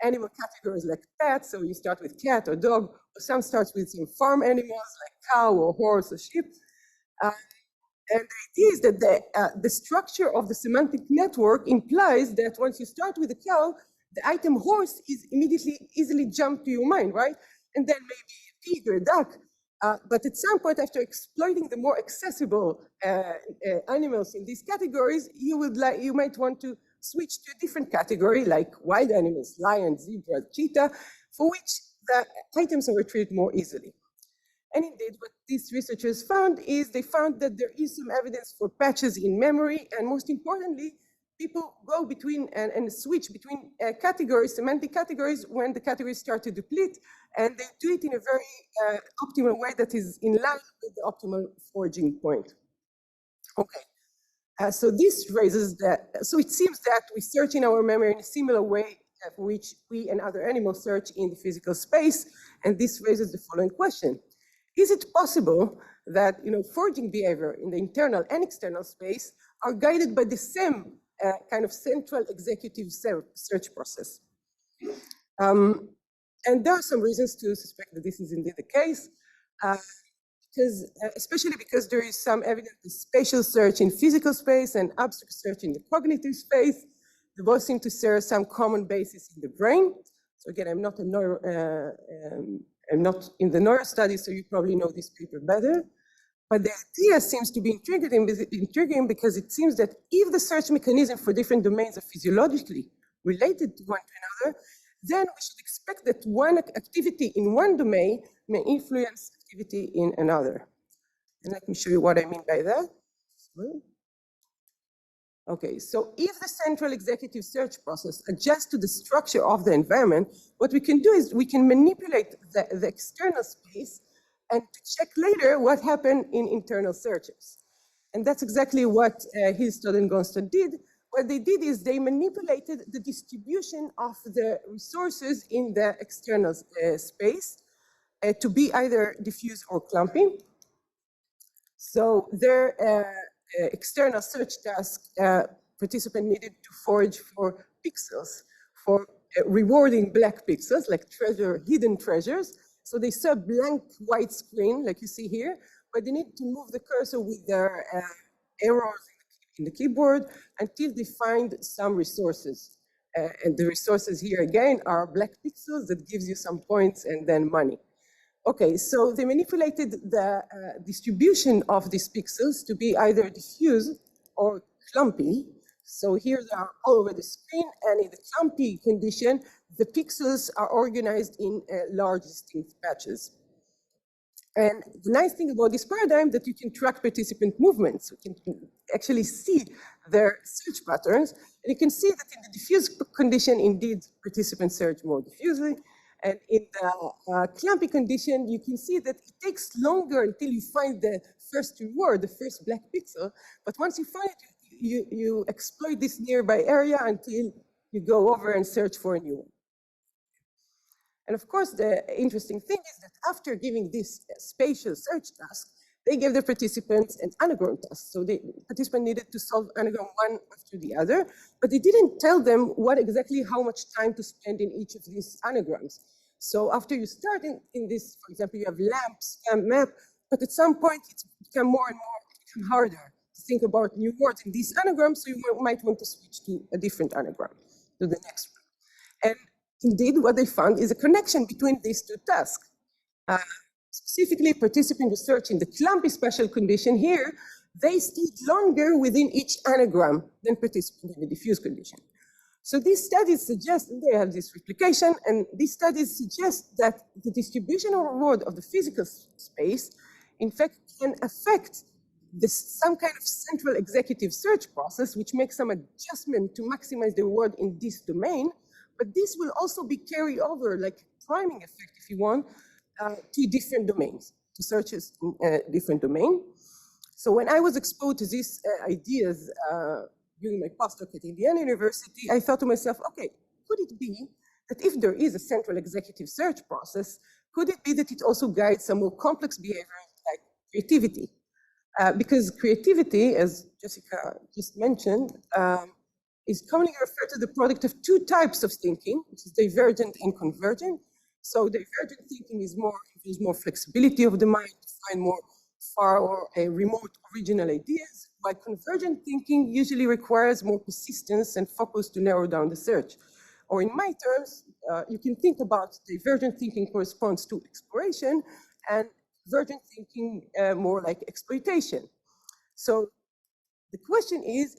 animal categories like pets. So you start with cat or dog, or some starts with some farm animals like cow or horse or sheep. And the idea is that the structure of the semantic network implies that once you start with a cow, the item horse is immediately easily jumped to your mind, right? And then maybe a pig or a duck. But at some point, after exploiting the more accessible animals in these categories, you might want to switch to a different category, like wild animals, lion, zebra, cheetah, for which the items are retrieved more easily. And indeed, what these researchers found is they found that there is some evidence for patches in memory, and most importantly, people go between and switch between categories, semantic categories, when the categories start to deplete, and they do it in a very optimal way that is in line with the optimal foraging point. Okay. So this raises that, so it seems that we search in our memory in a similar way for which we and other animals search in the physical space, and this raises the following question. Is it possible that foraging behavior in the internal and external space are guided by the same kind of central executive search process? And there are some reasons to suspect that this is indeed the case. Especially because there is some evidence that spatial search in physical space and abstract search in the cognitive space, they both seem to share some common basis in the brain. So again, I'm not in the neuro studies, so you probably know this paper better. But the idea seems to be intriguing because it seems that if the search mechanism for different domains are physiologically related to one another, then we should expect that one activity in one domain may influence activity in another. And let me show you what I mean by that. Okay, so if the central executive search process adjusts to the structure of the environment, what we can do is we can manipulate the external space and check later what happened in internal searches. And that's exactly what Hills, Todd, and Gonstead did what they did is they manipulated the distribution of the resources in the external space to be either diffuse or clumpy. So their external search task, participant needed to forage for pixels, for rewarding black pixels, like hidden treasures. So they saw a blank white screen, like you see here, but they need to move the cursor with their arrows in the keyboard until they find some resources. And the resources here again are black pixels that gives you some points and then money. Okay, so they manipulated the distribution of these pixels to be either diffuse or clumpy. So here they are all over the screen, and in the clumpy condition, the pixels are organized in large distinct patches. And the nice thing about this paradigm that you can track participant movements. You can actually see their search patterns. And you can see that in the diffuse condition, indeed, participants search more diffusely. And in the clumpy condition, you can see that it takes longer until you find the first reward, the first black pixel. But once you find it, you exploit this nearby area until you go over and search for a new one. And of course, the interesting thing is that after giving this spatial search task, they gave the participants an anagram task. So the participant needed to solve anagram one after the other, but they didn't tell them how much time to spend in each of these anagrams. So after you start in this, for example, you have lamps, map, but at some point it's become more and more harder to think about new words in these anagrams, so you might want to switch to a different anagram, to the next one. And indeed, what they found is a connection between these two tasks. Specifically, participant research in the clumpy spatial condition here, they stayed longer within each anagram than participants in the diffuse condition. So these studies suggest, they have this replication, and these studies suggest that the distribution of reward of the physical space, in fact, can affect some kind of central executive search process, which makes some adjustment to maximize the reward in this domain. But this will also be carried over, like priming effect, if you want, to different domains, to searches in a different domain. So when I was exposed to these ideas during my postdoc at Indiana University, I thought to myself, okay, could it be that if there is a central executive search process, could it be that it also guides some more complex behavior like creativity? Because creativity, as Jessica just mentioned, is commonly referred to the product of two types of thinking, which is divergent and convergent. So divergent thinking is more flexibility of the mind to find more far or remote original ideas, while convergent thinking usually requires more persistence and focus to narrow down the search. Or in my terms, you can think about divergent thinking corresponds to exploration and convergent thinking more like exploitation. So the question is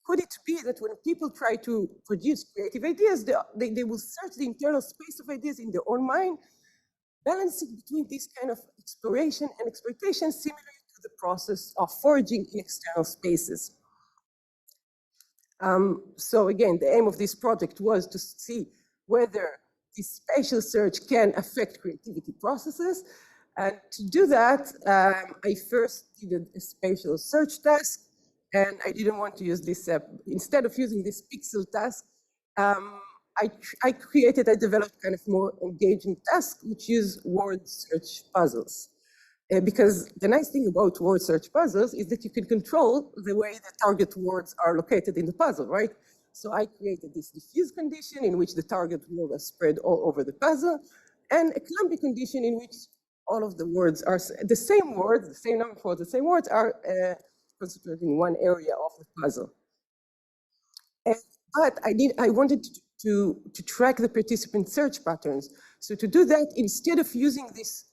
could it be that when people try to produce creative ideas, they will search the internal space of ideas in their own mind, balancing between this kind of exploration and exploitation, similar to the process of foraging in external spaces. So again, the aim of this project was to see whether this spatial search can affect creativity processes. And to do that, I first did a spatial search task. And I didn't want to use this, instead of using this pixel task, I developed kind of more engaging tasks, which use word search puzzles. Because the nice thing about word search puzzles is that you can control the way the target words are located in the puzzle, right? So I created this diffuse condition in which the target word is spread all over the puzzle, and a clumpy condition in which all of the words are the same words, the same number for the same words are concentrated in one area of the puzzle. But I wanted to track the participant search patterns. So to do that, instead of using this,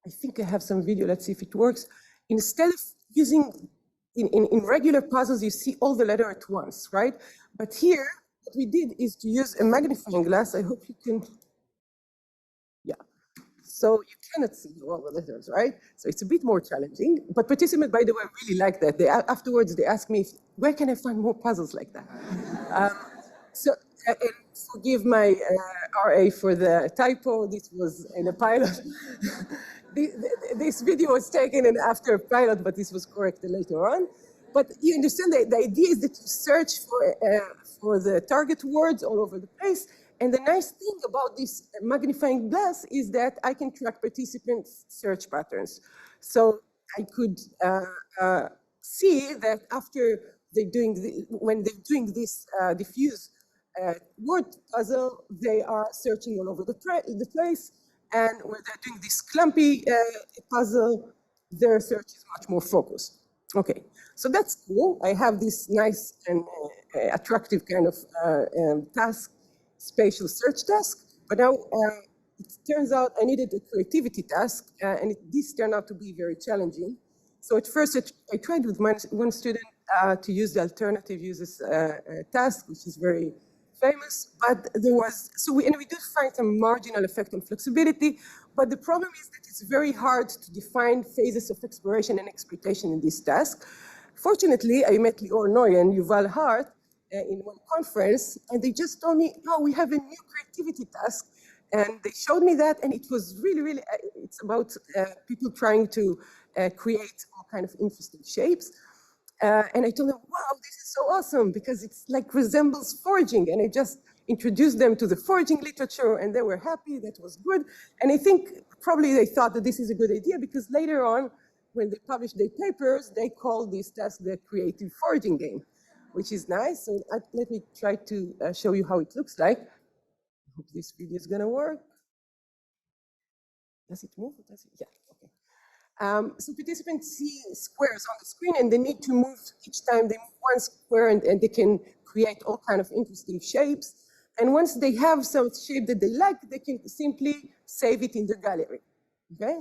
I think I have some video, let's see if it works. Instead of using, in regular puzzles, you see all the letters at once, right? But here, what we did is to use a magnifying glass. I hope you can, yeah. So you cannot see all the letters, right? So it's a bit more challenging. But participants, by the way, really like that. Afterwards, they ask me, where can I find more puzzles like that? And forgive my RA for the typo. This was in a pilot. This video was taken after a pilot, but this was corrected later on. But you understand that the idea is that you search for the target words all over the place. And the nice thing about this magnifying glass is that I can track participants' search patterns. So I could see that after when they're doing this diffuse word puzzle, they are searching all over the place. And when they're doing this clumpy puzzle, their search is much more focused. Okay, so that's cool. I have this nice and attractive kind of task, spatial search task. But now it turns out I needed a creativity task, and this turned out to be very challenging. So at first I tried with one student to use the alternative uses task, which is very famous, but we did find some marginal effect on flexibility, but the problem is that it's very hard to define phases of exploration and exploitation in this task. Fortunately, I met Lior Noy and Yuval Hart in one conference, and they just told me, oh, we have a new creativity task, and they showed me that, and it was really, it's about people trying to create all kind of interesting shapes. And I told them, wow, this is so awesome because it's like resembles foraging. And I just introduced them to the foraging literature and they were happy, that was good. And I think probably they thought that this is a good idea because later on, when they published their papers, they called this task the creative foraging game, which is nice. So let me try to show you how it looks like. I hope this video is gonna work. Does it move? Does it? Yeah, okay. So participants see squares on the screen and they need to move each time they move one square and they can create all kind of interesting shapes. And once they have some shape that they like, they can simply save it in the gallery, okay?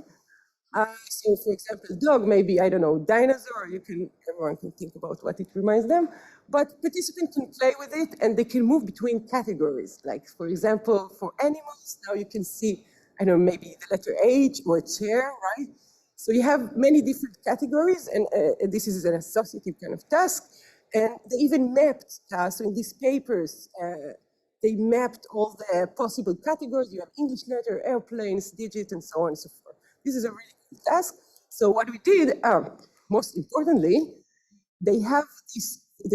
So for example, dog, maybe, I don't know, dinosaur, everyone can think about what it reminds them, but participants can play with it and they can move between categories. Like for example, for animals, now you can see, I don't know, maybe the letter H or a chair, right? So you have many different categories, and this is an associative kind of task. And they even mapped, so in these papers, they mapped all the possible categories. You have English letter, airplanes, digits, and so on and so forth. This is a really cool task. So what we did, most importantly, they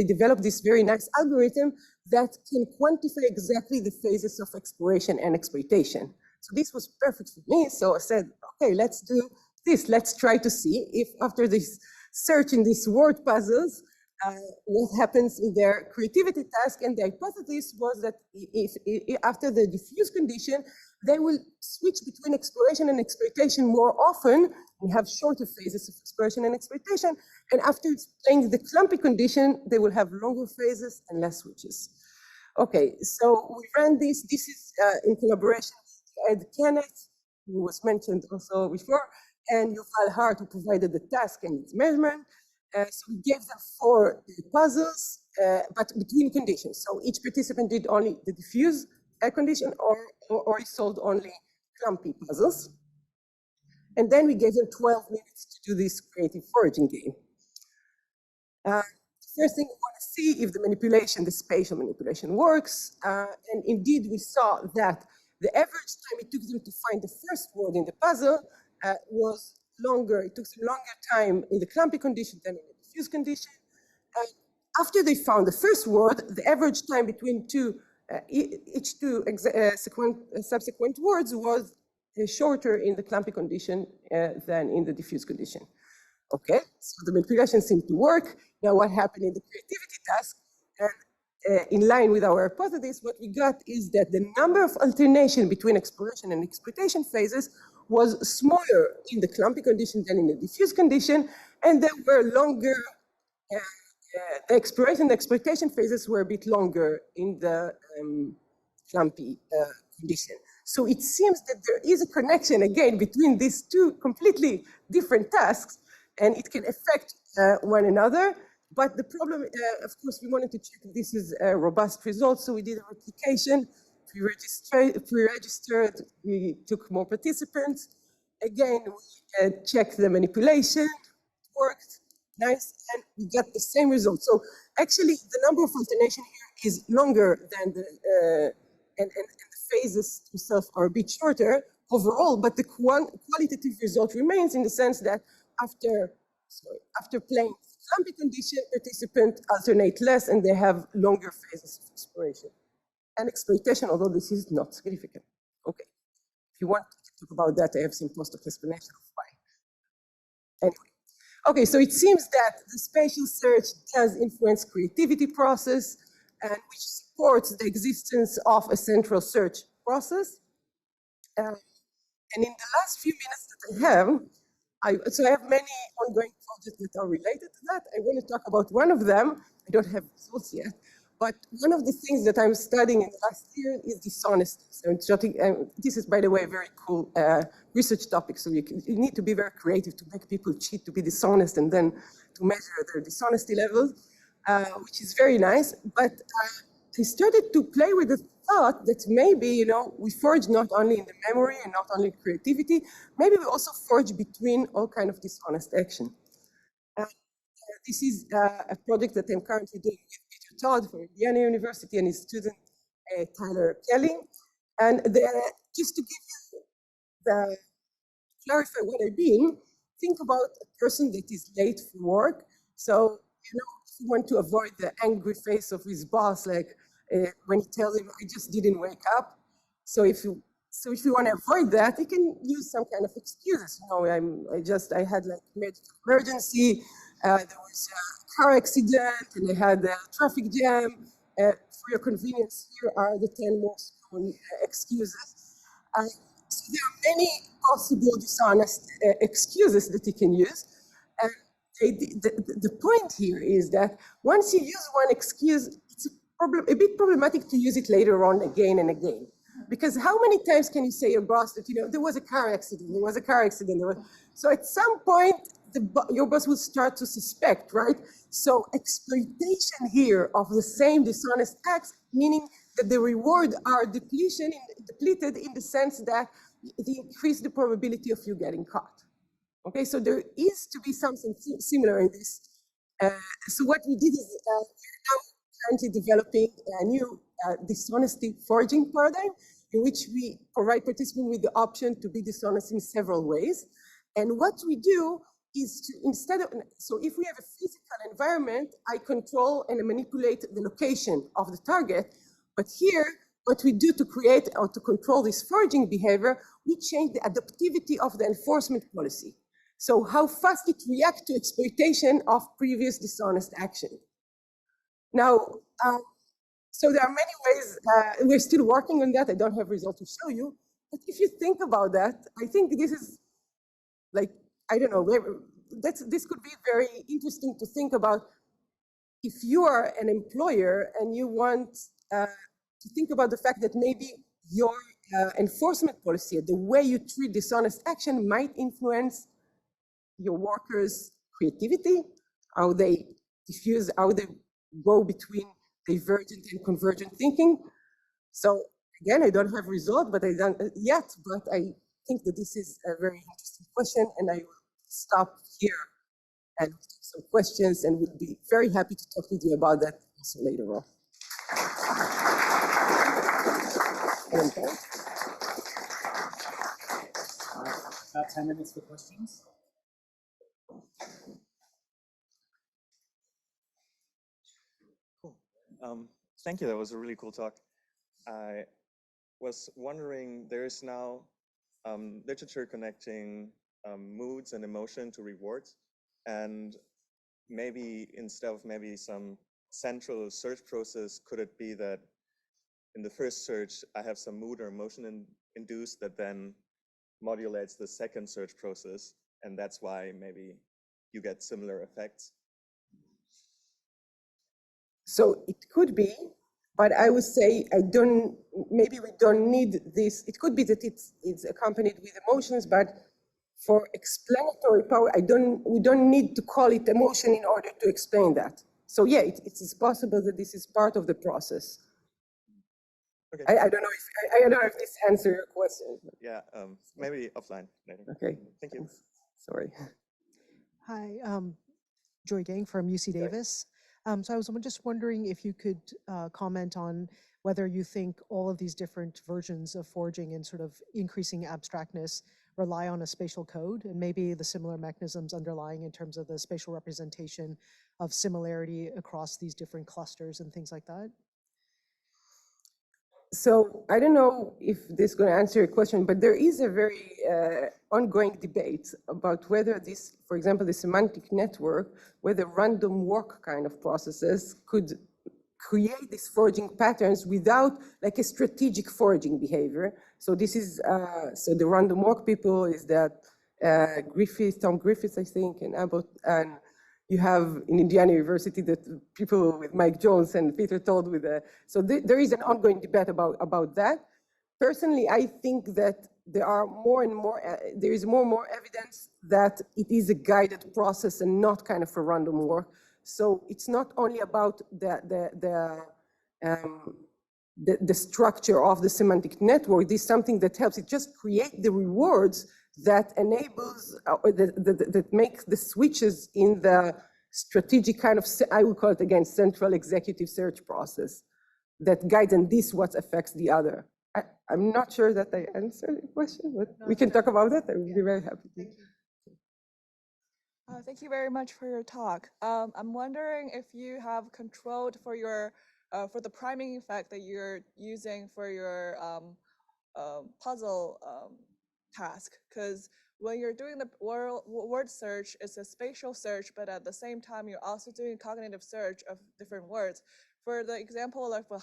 developed this very nice algorithm that can quantify exactly the phases of exploration and exploitation. So this was perfect for me. So I said, okay, let's do this. Let's try to see if after this search in these word puzzles, what happens in their creativity task. And the hypothesis was that if after the diffuse condition, they will switch between exploration and exploitation more often and have shorter phases of exploration and exploitation. And after playing the clumpy condition, they will have longer phases and less switches. Okay, so we ran this. This is in collaboration with Ed Kenneth, who was mentioned also before, and Yuval Hart, who provided the task and its measurement. So we gave them 4 puzzles, but between conditions. So each participant did only the diffuse condition or he solved only clumpy puzzles. And then we gave them 12 minutes to do this creative foraging game. First thing we want to see if the spatial manipulation works. And indeed, we saw that the average time it took them to find the first word in the puzzle was longer. It took them longer time in the clumpy condition than in the diffuse condition. After they found the first word, the average time between each two subsequent words was shorter in the clumpy condition than in the diffuse condition. Okay, so the manipulation seemed to work. Now what happened in the creativity task? In line with our hypothesis, what we got is that the number of alternation between exploration and exploitation phases was smaller in the clumpy condition than in the diffuse condition, and there were longer, the exploration and exploitation phases were a bit longer in the clumpy condition. So it seems that there is a connection, again, between these two completely different tasks, and it can affect one another. But the problem, of course, we wanted to check if this is a robust result, so we did a replication, pre-registered, we took more participants. Again, we checked the manipulation, it worked, nice, and we got the same result. So actually, the number of alternation here is longer than and the phases themselves are a bit shorter overall, but the qualitative result remains in the sense that after playing slumpy condition, participants alternate less and they have longer phases of exploration and exploitation, although this is not significant. Okay, if you want to talk about that, I have some post-hoc explanation of why. Anyway, okay, so it seems that the spatial search does influence creativity process and which supports the existence of a central search process. And in the last few minutes that I have, so I have many ongoing projects that are related to that. I want to talk about one of them. I don't have results yet, but one of the things that I'm studying in the last year is dishonesty. So this is, by the way, a very cool research topic. So you need to be very creative to make people cheat, to be dishonest, and then to measure their dishonesty levels, which is very nice. But I started to play with the thought that maybe, we forge not only in the memory and not only creativity, maybe we also forge between all kind of dishonest action. This is a project that I'm currently doing with Peter Todd from Indiana University and his student Tyler Kelly. And just to give you clarify what I mean, think about a person that is late for work. So, if you want to avoid the angry face of his boss, like when he tells him, I just didn't wake up. So if you want to avoid that, you can use some kind of excuses. I had like medical emergency, there was a car accident, and I had a traffic jam. For your convenience, here are the 10 most common excuses. So there are many possible dishonest excuses that you can use. And the point here is that once you use one excuse, it's a bit problematic to use it later on again and again. Because how many times can you say to your boss that, there was a car accident, there was a car accident. So at some point, your boss will start to suspect, right? So exploitation here of the same dishonest acts, meaning that the reward are depleted in the sense that they increase the probability of you getting caught. Okay, so there is to be something similar in this. So what we did is we're now currently developing a new dishonesty foraging paradigm in which we provide participants with the option to be dishonest in several ways. And what we do is to, so if we have a physical environment, I control and manipulate the location of the target. But here, what we do to create or to control this foraging behavior, we change the adaptivity of the enforcement policy. So how fast it reacts to exploitation of previous dishonest action. Now, so there are many ways, we're still working on that. I don't have results to show you, but if you think about that, I think this is like, I don't know, this could be very interesting to think about if you are an employer and you want to think about the fact that maybe your enforcement policy, the way you treat dishonest action might influence your workers' creativity, how they diffuse, how they go between divergent and convergent thinking. So again, I don't have result, but I don't yet, but I think that this is a very interesting question, and I will stop here and take some questions, and we'll be very happy to talk with you about that also later on. About 10 minutes for questions. Cool. Thank you. That was a really cool talk. I was wondering, there is now literature connecting moods and emotion to rewards, and maybe instead of maybe some central search process, could it be that in the first search I have some mood or emotion induced that then modulates the second search process, and that's why maybe you get similar effects? So it could be, but I would say maybe we don't need this. It could be that it's accompanied with emotions, but for explanatory power, we don't need to call it emotion in order to explain that. So yeah, it's possible that this is part of the process. Okay. I don't know if this answers your question. Yeah, maybe offline later. Okay. Thank you. Sorry. Hi, Joy Dang from UC Davis. So I was just wondering if you could comment on whether you think all of these different versions of foraging and sort of increasing abstractness rely on a spatial code, and maybe the similar mechanisms underlying in terms of the spatial representation of similarity across these different clusters and things like that? So I don't know if this is going to answer your question, but there is a very ongoing debate about whether this, for example, the semantic network, whether random walk kind of processes could create these foraging patterns without like a strategic foraging behavior. So this is, so the random walk people is that Tom Griffiths, I think, and Abbott, and you have in Indiana University that people with Mike Jones and Peter Todd with so there is an ongoing debate about that. Personally, I think that there are more and more, there is more and more evidence that it is a guided process and not kind of a random walk. So it's not only about the structure of the semantic network. This is something that helps it just create the rewards that enables, that makes the switches in the strategic kind of, I would call it again, central executive search process that guides, and this what affects the other. I'm not sure that I answered the question, but we can talk about that. I would be very happy to. Thank you very much for your talk. I'm wondering if you have controlled for your for the priming effect that you're using for your puzzle task, because when you're doing the word search, it's a spatial search, but at the same time, you're also doing cognitive search of different words. For the example of a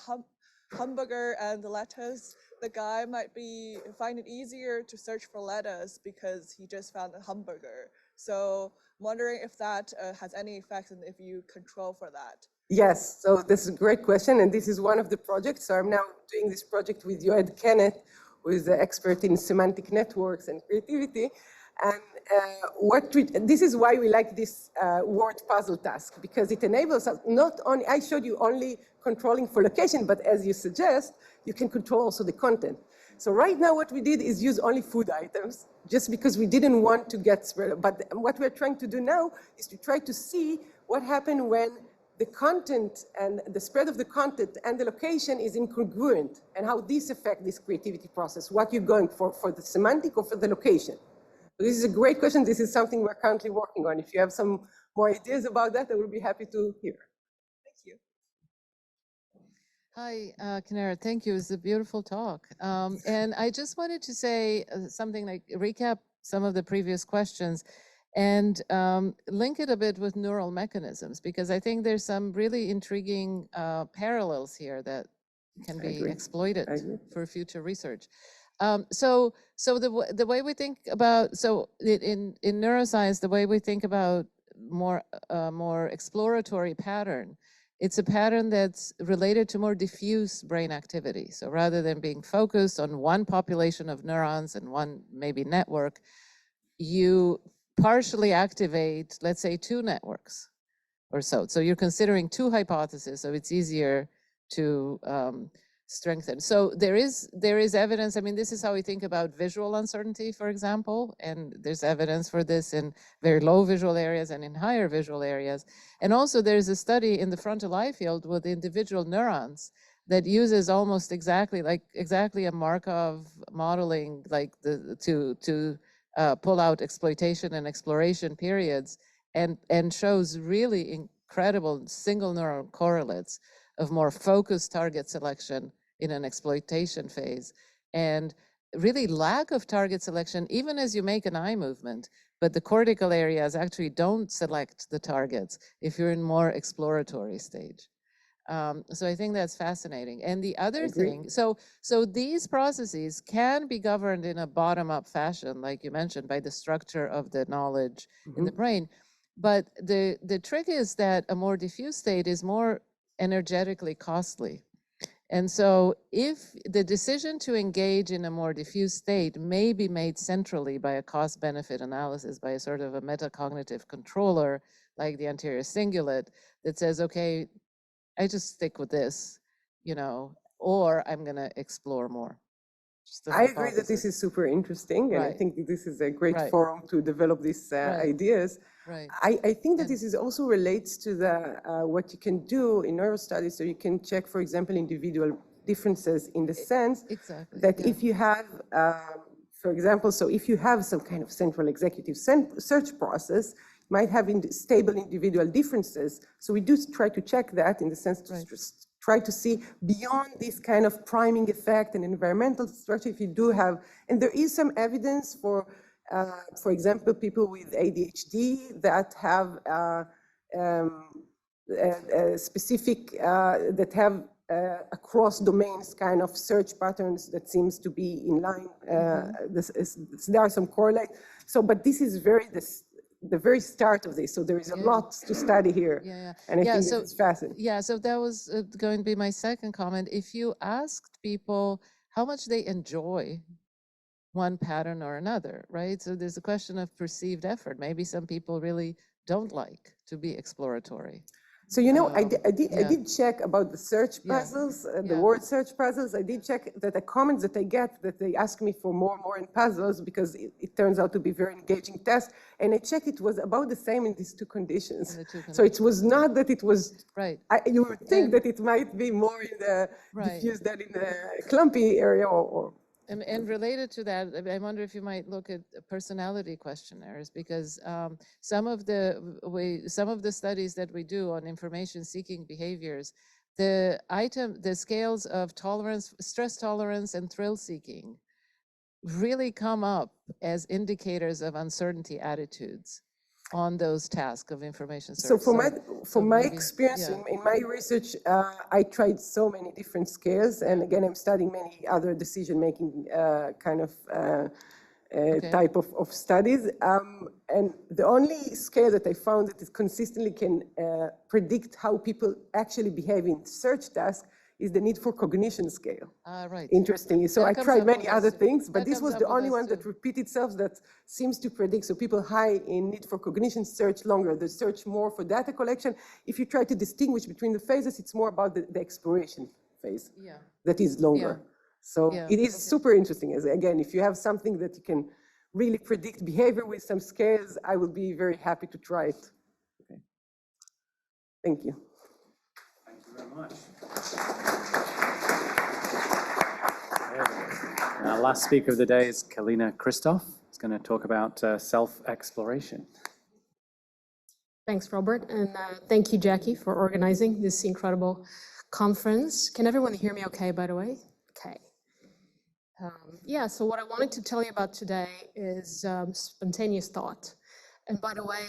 hamburger and the lettuce, the guy might find it easier to search for lettuce because he just found a hamburger. So I'm wondering if that has any effect and if you control for that. Yes, so this is a great question, and this is one of the projects. So I'm now doing this project with Yoed Kenneth, who is the expert in semantic networks and creativity. And this is why we like this word puzzle task, because it enables us not only, I showed you only controlling for location, but as you suggest, you can control also the content. So right now what we did is use only food items, just because we didn't want to get spread. But what we're trying to do now is to try to see what happened when the content and the spread of the content and the location is incongruent, and how this affects this creativity process, what you're going for the semantic or for the location. So this is a great question. This is something we're currently working on. If you have some more ideas about that, I will be happy to hear. Thank you. Hi, Kinara, thank you. It was a beautiful talk. And I just wanted to say something like recap some of the previous questions and link it a bit with neural mechanisms, because I think there's some really intriguing parallels here that can be exploited for future research. So the way we think about, in neuroscience, the way we think about more exploratory pattern, it's a pattern that's related to more diffuse brain activity. So rather than being focused on one population of neurons and one maybe network, you partially activate, let's say, 2 networks or so. So you're considering 2 hypotheses, so it's easier to strengthen. So there is evidence. I mean, this is how we think about visual uncertainty, for example, and there's evidence for this in very low visual areas and in higher visual areas. And also there's a study in the frontal eye field with individual neurons that uses almost exactly a Markov modeling, like to pull out exploitation and exploration periods, and shows really incredible single neuron correlates of more focused target selection in an exploitation phase, and really lack of target selection even as you make an eye movement, but the cortical areas actually don't select the targets if you're in more exploratory stage. So I think that's fascinating. And the other thing, so these processes can be governed in a bottom-up fashion, like you mentioned, by the structure of the knowledge in the brain. But the trick is that a more diffuse state is more energetically costly. And so if the decision to engage in a more diffuse state may be made centrally by a cost-benefit analysis, by a sort of a metacognitive controller, like the anterior cingulate, that says, okay, I just stick with this, or I'm going to explore more. I agree that this is super interesting, and I think that this is a great forum to develop these ideas. Right. I think that this is also relates to what you can do in neural studies, so you can check, for example, individual differences in the sense that if you have For example, so if you have some kind of central executive search process, might have stable individual differences. So we do try to check that in the sense to just try to see beyond this kind of priming effect and environmental structure, if you do have, and there is some evidence for example, people with ADHD that have specific, that have across domains kind of search patterns that seems to be in line. There are some correlate. So, but this is the very start of this. So there is a lot to study here. And I think it's fascinating. Yeah, so that was going to be my second comment. If you asked people how much they enjoy one pattern or another, right? So there's a question of perceived effort. Maybe some people really don't like to be exploratory. So, you know, I did check about the search puzzles, the word search puzzles. I did check that the comments that I get, that they ask me for more in puzzles because it turns out to be very engaging test. And I checked, it was about the same in these two conditions. So it was not that it was, you would think that it might be more in the diffuse than in the clumpy area or And related to that, I wonder if you might look at personality questionnaires, because some of the studies that we do on information-seeking behaviors, the scales of tolerance, stress tolerance, and thrill-seeking really come up as indicators of uncertainty attitudes on those tasks of information search. So from my experience in my research, I tried so many different scales, and again, I'm studying many other decision-making kind of type of studies. And the only scale that I found that it consistently can predict how people actually behave in search tasks is the need for cognition scale. Right. Interestingly. So I tried many other things, but this was the only one that repeats itself that seems to predict. So people high in need for cognition search longer, they search more for data collection. If you try to distinguish between the phases, it's more about the exploration phase that is longer. So it is super interesting. As again, if you have something that you can really predict behavior with some scales, I will be very happy to try it. Okay. Thank you. Thank you very much. Our last speaker of the day is Kalina Christoph. He's going to talk about self-exploration. Thanks, Robert, and thank you, Jackie, for organizing this incredible conference. Can everyone hear me okay, by the way? Okay. Yeah, so what I wanted to tell you about today is spontaneous thought. And by the way,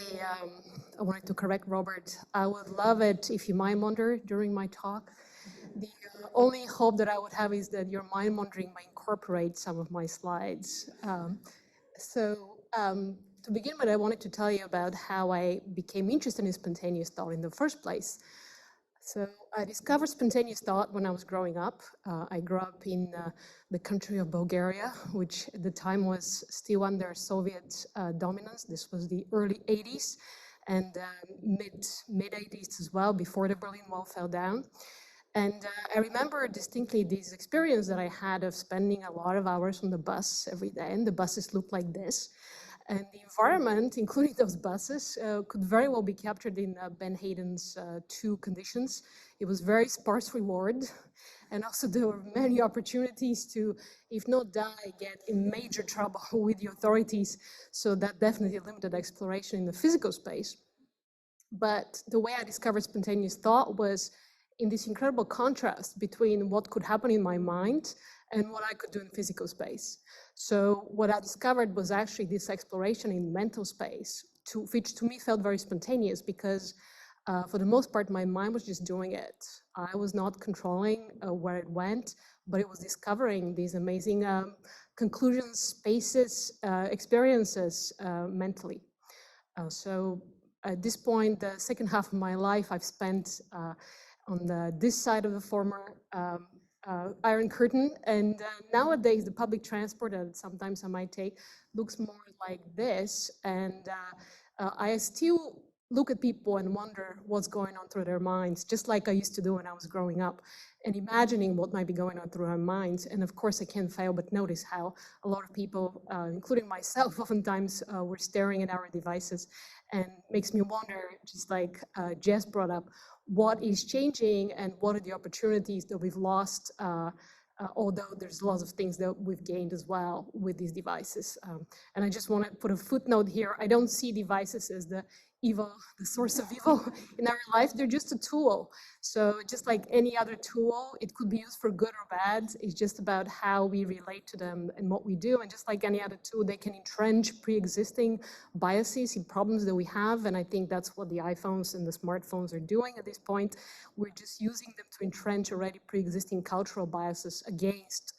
I wanted to correct Robert. I would love it if you mind wander during my talk. The only hope that I would have is that your mind wandering might incorporate some of my slides. To begin with, I wanted to tell you about how I became interested in spontaneous thought in the first place. So I discovered spontaneous thought when I was growing up. I grew up in the country of Bulgaria, which at the time was still under Soviet dominance. This was the early 80s and mid 80s as well, before the Berlin Wall fell down. And I remember distinctly this experience that I had of spending a lot of hours on the bus every day, and the buses looked like this. And the environment, including those buses, could very well be captured in Ben Hayden's two conditions. It was very sparse reward, and also there were many opportunities to, if not die, get in major trouble with the authorities. So that definitely limited exploration in the physical space. But the way I discovered spontaneous thought was in this incredible contrast between what could happen in my mind and what I could do in physical space. So what I discovered was actually this exploration in mental space, which to me felt very spontaneous because for the most part, my mind was just doing it. I was not controlling where it went, but it was discovering these amazing conclusions, spaces, experiences mentally. So at this point, the second half of my life, I've spent on this side of the former Iron Curtain, and nowadays the public transport that sometimes I might take looks more like this, and I still look at people and wonder what's going on through their minds, just like I used to do when I was growing up, and imagining what might be going on through our minds. And of course, I can't fail but notice how a lot of people, including myself, oftentimes were staring at our devices, and makes me wonder, just like Jess brought up, what is changing and what are the opportunities that we've lost although there's lots of things that we've gained as well with these devices. And I just want to put a footnote here. I don't see devices as the evil, the source of evil in our life. They're just a tool. So just like any other tool, it could be used for good or bad. It's just about how we relate to them and what we do. And just like any other tool, they can entrench pre-existing biases and problems that we have. And I think that's what the iPhones and the smartphones are doing at this point. We're just using them to entrench already pre-existing cultural biases against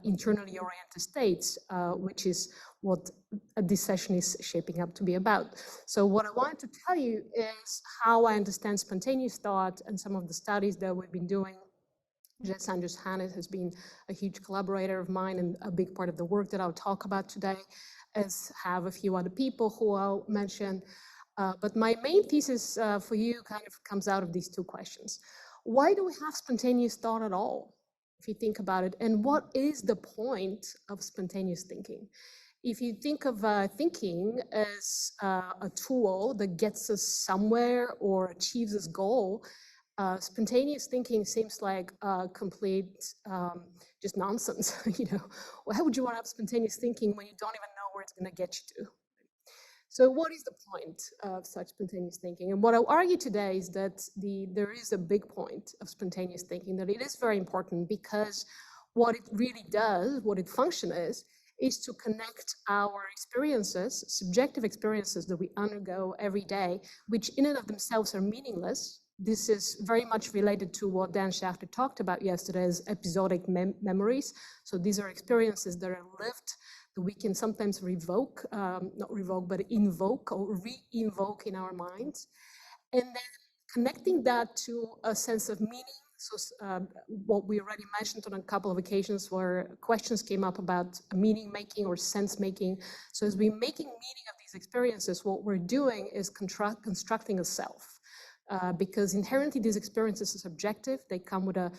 internally oriented states, which is what this session is shaping up to be about. So what I wanted to tell you is how I understand spontaneous thought and some of the studies that we've been doing. Jess Andrews Hannes has been a huge collaborator of mine and a big part of the work that I'll talk about today, as have a few other people who I'll mention. But my main thesis for you kind of comes out of these two questions. Why do we have spontaneous thought at all, if you think about it? And what is the point of spontaneous thinking? If you think of thinking as a tool that gets us somewhere or achieves this goal, spontaneous thinking seems like complete just nonsense. Why would you want to have spontaneous thinking when you don't even know where it's going to get you to? So what is the point of such spontaneous thinking? And what I'll argue today is that there is a big point of spontaneous thinking, that it is very important, because what it really does, what its function is to connect our experiences, subjective experiences that we undergo every day, which in and of themselves are meaningless. This is very much related to what Dan Schachter talked about yesterday as episodic memories. So these are experiences that are lived, that we can sometimes revoke, not revoke, but invoke or re-invoke in our minds. And then connecting that to a sense of meaning. So what we already mentioned on a couple of occasions where questions came up about meaning making or sense making. So as we're making meaning of these experiences, what we're doing is constructing a self. Because inherently these experiences are subjective. They come with a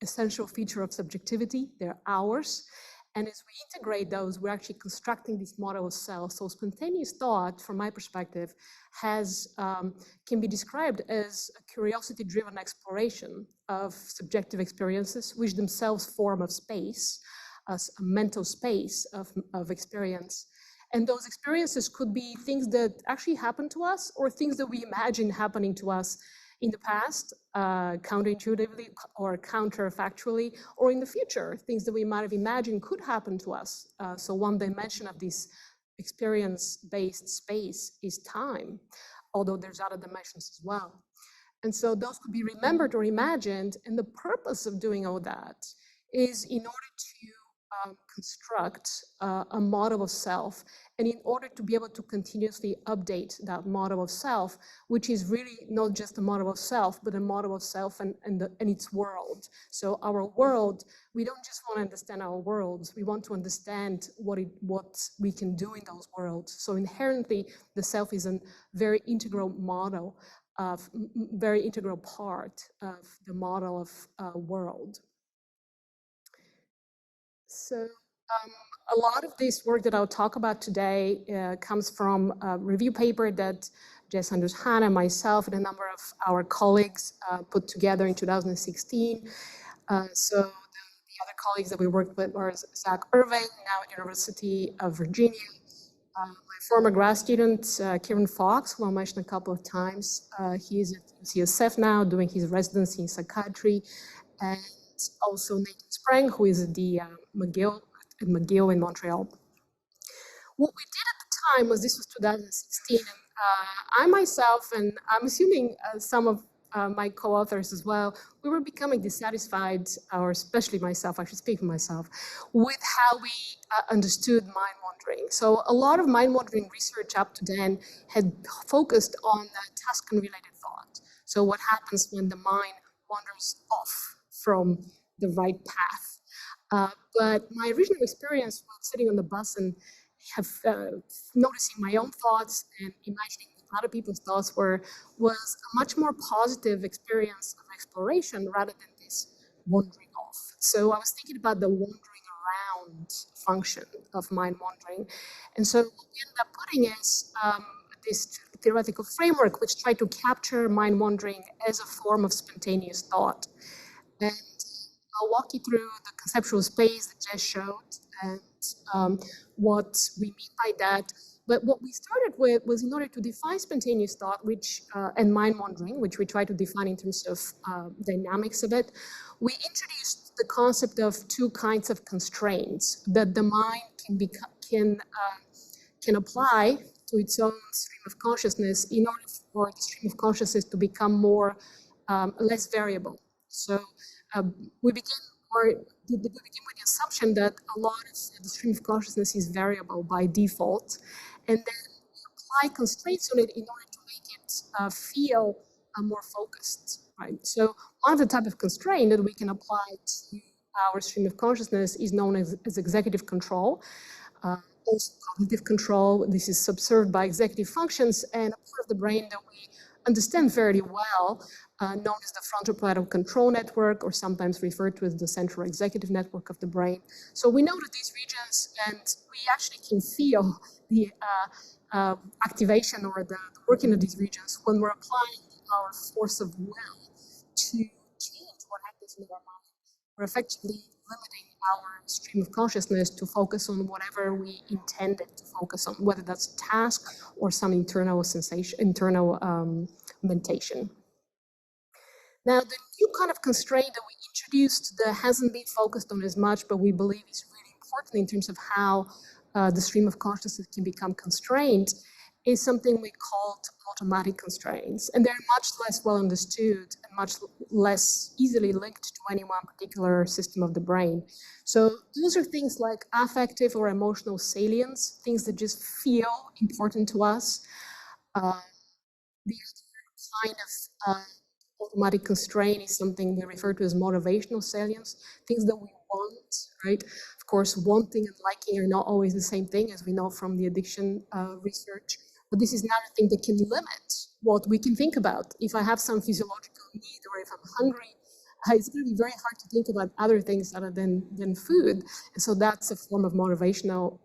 essential feature of subjectivity. They're ours. And as we integrate those, we're actually constructing this model of self. So spontaneous thought, from my perspective, can be described as a curiosity-driven exploration of subjective experiences, which themselves form a space, as a mental space of experience. And those experiences could be things that actually happen to us, or things that we imagine happening to us in the past, counterintuitively or counterfactually, or in the future, things that we might have imagined could happen to us. So one dimension of this experience-based space is time, although there's other dimensions as well. And so those could be remembered or imagined, and the purpose of doing all that is in order to construct a model of self, and in order to be able to continuously update that model of self, which is really not just a model of self, but a model of self and its world. So our world, we don't just want to understand our worlds, we want to understand what we can do in those worlds. So inherently, the self is a very integral model, very integral part of the model of world. So a lot of this work that I'll talk about today comes from a review paper that Jess Andrews Hanna, myself, and a number of our colleagues put together in 2016. So the other colleagues that we worked with were Zach Irving, now at University of Virginia, my former grad student, Kieran Fox, who I mentioned a couple of times. He's at UCSF now doing his residency in psychiatry, and also Nathan Sprang, who is at the McGill in Montreal. What we did at the time was, this was 2016, and I myself, and I'm assuming some of my co-authors as well, we were becoming dissatisfied, or especially myself, I should speak for myself, with how we understood mind wandering. So a lot of mind wandering research up to then had focused on task-unrelated thought. So what happens when the mind wanders off from the right path. But my original experience while sitting on the bus and noticing my own thoughts and imagining other people's thoughts was a much more positive experience of exploration rather than this wandering off. So I was thinking about the wandering around function of mind wandering. And so what we ended up putting is this theoretical framework which tried to capture mind wandering as a form of spontaneous thought. And I'll walk you through the conceptual space that Jess showed and what we mean by that. But what we started with was, in order to define spontaneous thought, and mind wandering, which we try to define in terms of dynamics of it, we introduced the concept of two kinds of constraints that the mind can apply to its own stream of consciousness in order for the stream of consciousness to become less variable. So we begin with the assumption that a lot of the stream of consciousness is variable by default, and then we apply constraints on it in order to make it feel more focused, right? So one of the type of constraint that we can apply to our stream of consciousness is known as executive control. Also cognitive control. This is subserved by executive functions and a part of the brain that we understand very well, known as the frontal control network, or sometimes referred to as the central executive network of the brain. So we know that these regions, and we actually can feel the activation or the working of these regions when we're applying our force of will to change what happens in our mind. We're effectively limiting our stream of consciousness to focus on whatever we intended to focus on, whether that's a task or some internal sensation, internal mentation. Now, the new kind of constraint that we introduced that hasn't been focused on as much, but we believe is really important in terms of how the stream of consciousness can become constrained, is something we called automatic constraints. And they're much less well understood and much less easily linked to any one particular system of the brain. So those are things like affective or emotional salience, things that just feel important to us. The other kind of automatic constraint is something we refer to as motivational salience, things that we want, right? Of course, wanting and liking are not always the same thing, as we know from the addiction research. But this is not a thing that can limit what we can think about. If I have some physiological need, or if I'm hungry, it's going to be very hard to think about other things other than food. And so that's a form of motivational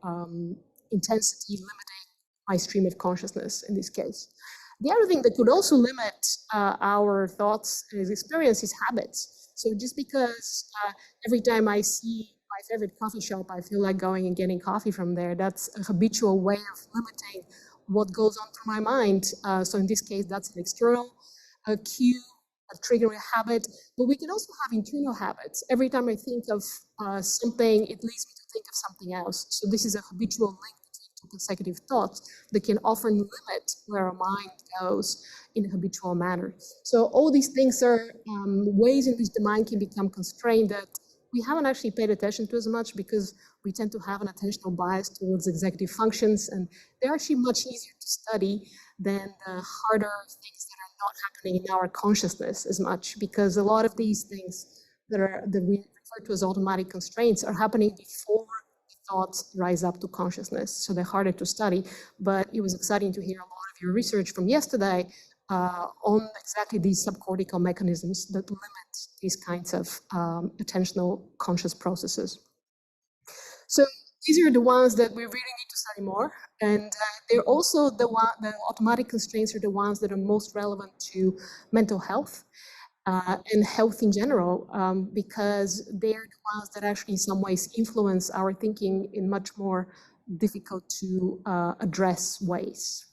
intensity limiting my stream of consciousness in this case. The other thing that could also limit our thoughts and experience is habits. So just because every time I see my favorite coffee shop, I feel like going and getting coffee from there, that's a habitual way of limiting what goes on through my mind. So in this case, that's an external cue, a triggering habit, but we can also have internal habits. Every time I think of something, it leads me to think of something else. So this is a habitual link between two consecutive thoughts that can often limit where our mind goes in a habitual manner. So all these things are ways in which the mind can become constrained that we haven't actually paid attention to as much, because we tend to have an attentional bias towards executive functions, and they're actually much easier to study than the harder things that are not happening in our consciousness as much, because a lot of these things that we refer to as automatic constraints are happening before the thoughts rise up to consciousness. So they're harder to study, but it was exciting to hear a lot of your research from yesterday on exactly these subcortical mechanisms that limit these kinds of attentional conscious processes. So these are the ones that we really need to study more. And they're also the automatic constraints are the ones that are most relevant to mental health and health in general, because they're the ones that actually in some ways influence our thinking in much more difficult to address ways.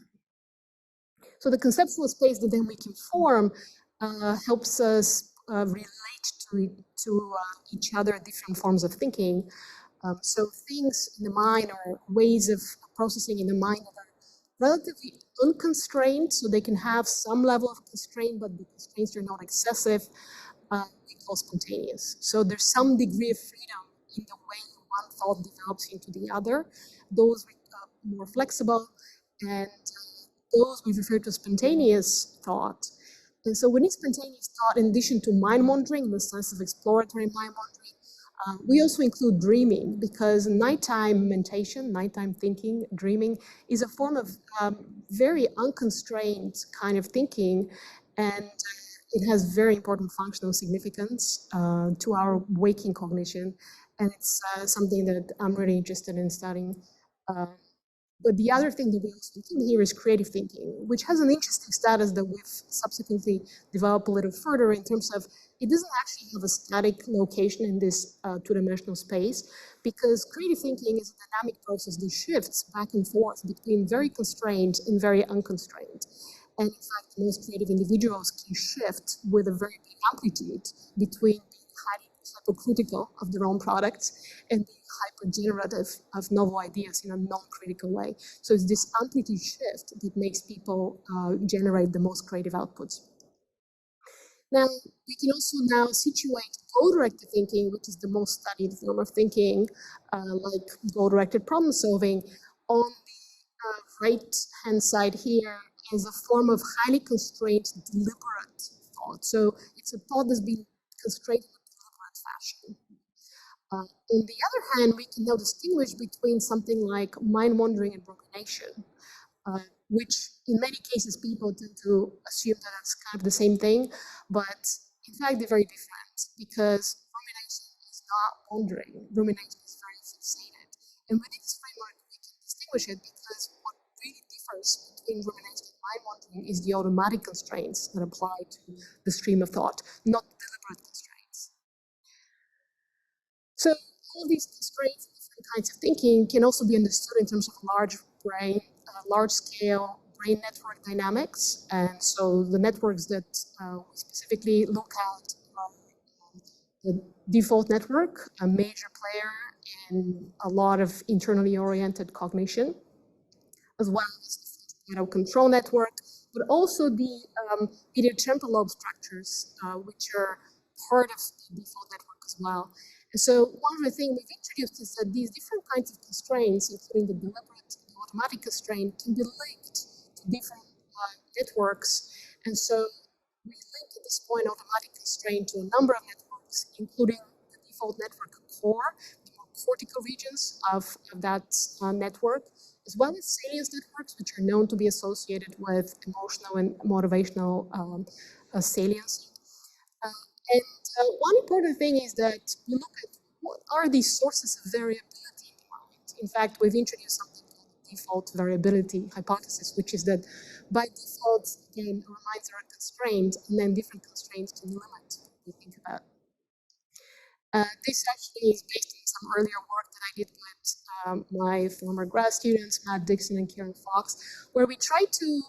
So the conceptual space that then we can form helps us relate to each other, different forms of thinking. So things in the mind, or ways of processing in the mind, that are relatively unconstrained, so they can have some level of constraint, but the constraints are not excessive, we call spontaneous. So there's some degree of freedom in the way one thought develops into the other. Those are more flexible, and those we refer to as spontaneous thought. And so when it's spontaneous thought, in addition to mind wandering, the sense of exploratory mind wandering, we also include dreaming, because nighttime mentation, nighttime thinking, dreaming, is a form of very unconstrained kind of thinking, and it has very important functional significance to our waking cognition, and it's something that I'm really interested in studying. But the other thing that we also include here is creative thinking, which has an interesting status that we've subsequently developed a little further in terms of it doesn't actually have a static location in this two-dimensional space, because creative thinking is a dynamic process that shifts back and forth between very constrained and very unconstrained. And in fact, most creative individuals can shift with a very big amplitude between being highly hypercritical of their own products and being hyper-generative of novel ideas in a non-critical way. So it's this amplitude shift that makes people generate the most creative outputs. Now, we can also now situate goal-directed thinking, which is the most studied form of thinking, like goal-directed problem solving, on the right-hand side here as a form of highly constrained, deliberate thought. So it's a thought that's been constrained in a deliberate fashion. On the other hand, we can now distinguish between something like mind-wandering and rumination, which in many cases people tend to assume that it's kind of the same thing, but in fact they're very different, because rumination is not wandering. Rumination is very fixated. And within this framework, we can distinguish it because what really differs between rumination and mind-wandering is the automatic constraints that apply to the stream of thought, not deliberate constraints. So all these constraints and different kinds of thinking can also be understood in terms of large brain, large-scale brain network dynamics. And so the networks that we specifically look at are the default network, a major player in a lot of internally oriented cognition, as well as the control network, but also the medial temporal lobe structures, which are part of the default network as well. And so one of the things we've introduced is that these different kinds of constraints, including the deliberate and automatic constraint, can be linked to different networks. And so we link at this point automatic constraint to a number of networks, including the default network core, the more cortical regions of that network, as well as salience networks, which are known to be associated with emotional and motivational salience. One important thing is that we look at what are these sources of variability in the mind. In fact, we've introduced something called the default variability hypothesis, which is that by default, again, our minds are constrained, and then different constraints can limit what we think about. This actually is based on some earlier work that I did with my former grad students, Matt Dixon and Karen Fox, where we tried to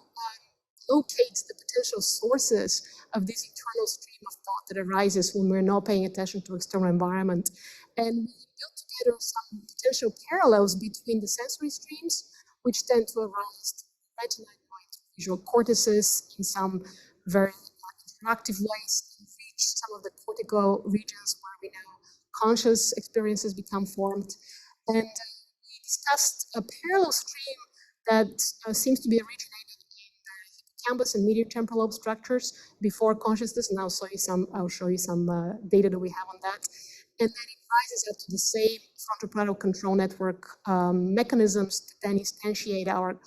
locate the potential sources of this internal stream of thought that arises when we're not paying attention to external environment. And we built together some potential parallels between the sensory streams, which tend to arise retina point visual cortices in some very interactive ways, and reach some of the cortical regions where we know conscious experiences become formed. And we discussed a parallel stream that seems to be originated hippocampus and medial temporal lobe structures before consciousness, and I'll show you some data that we have on that. And then it rises up to the same frontoparietal control network mechanisms to then instantiate our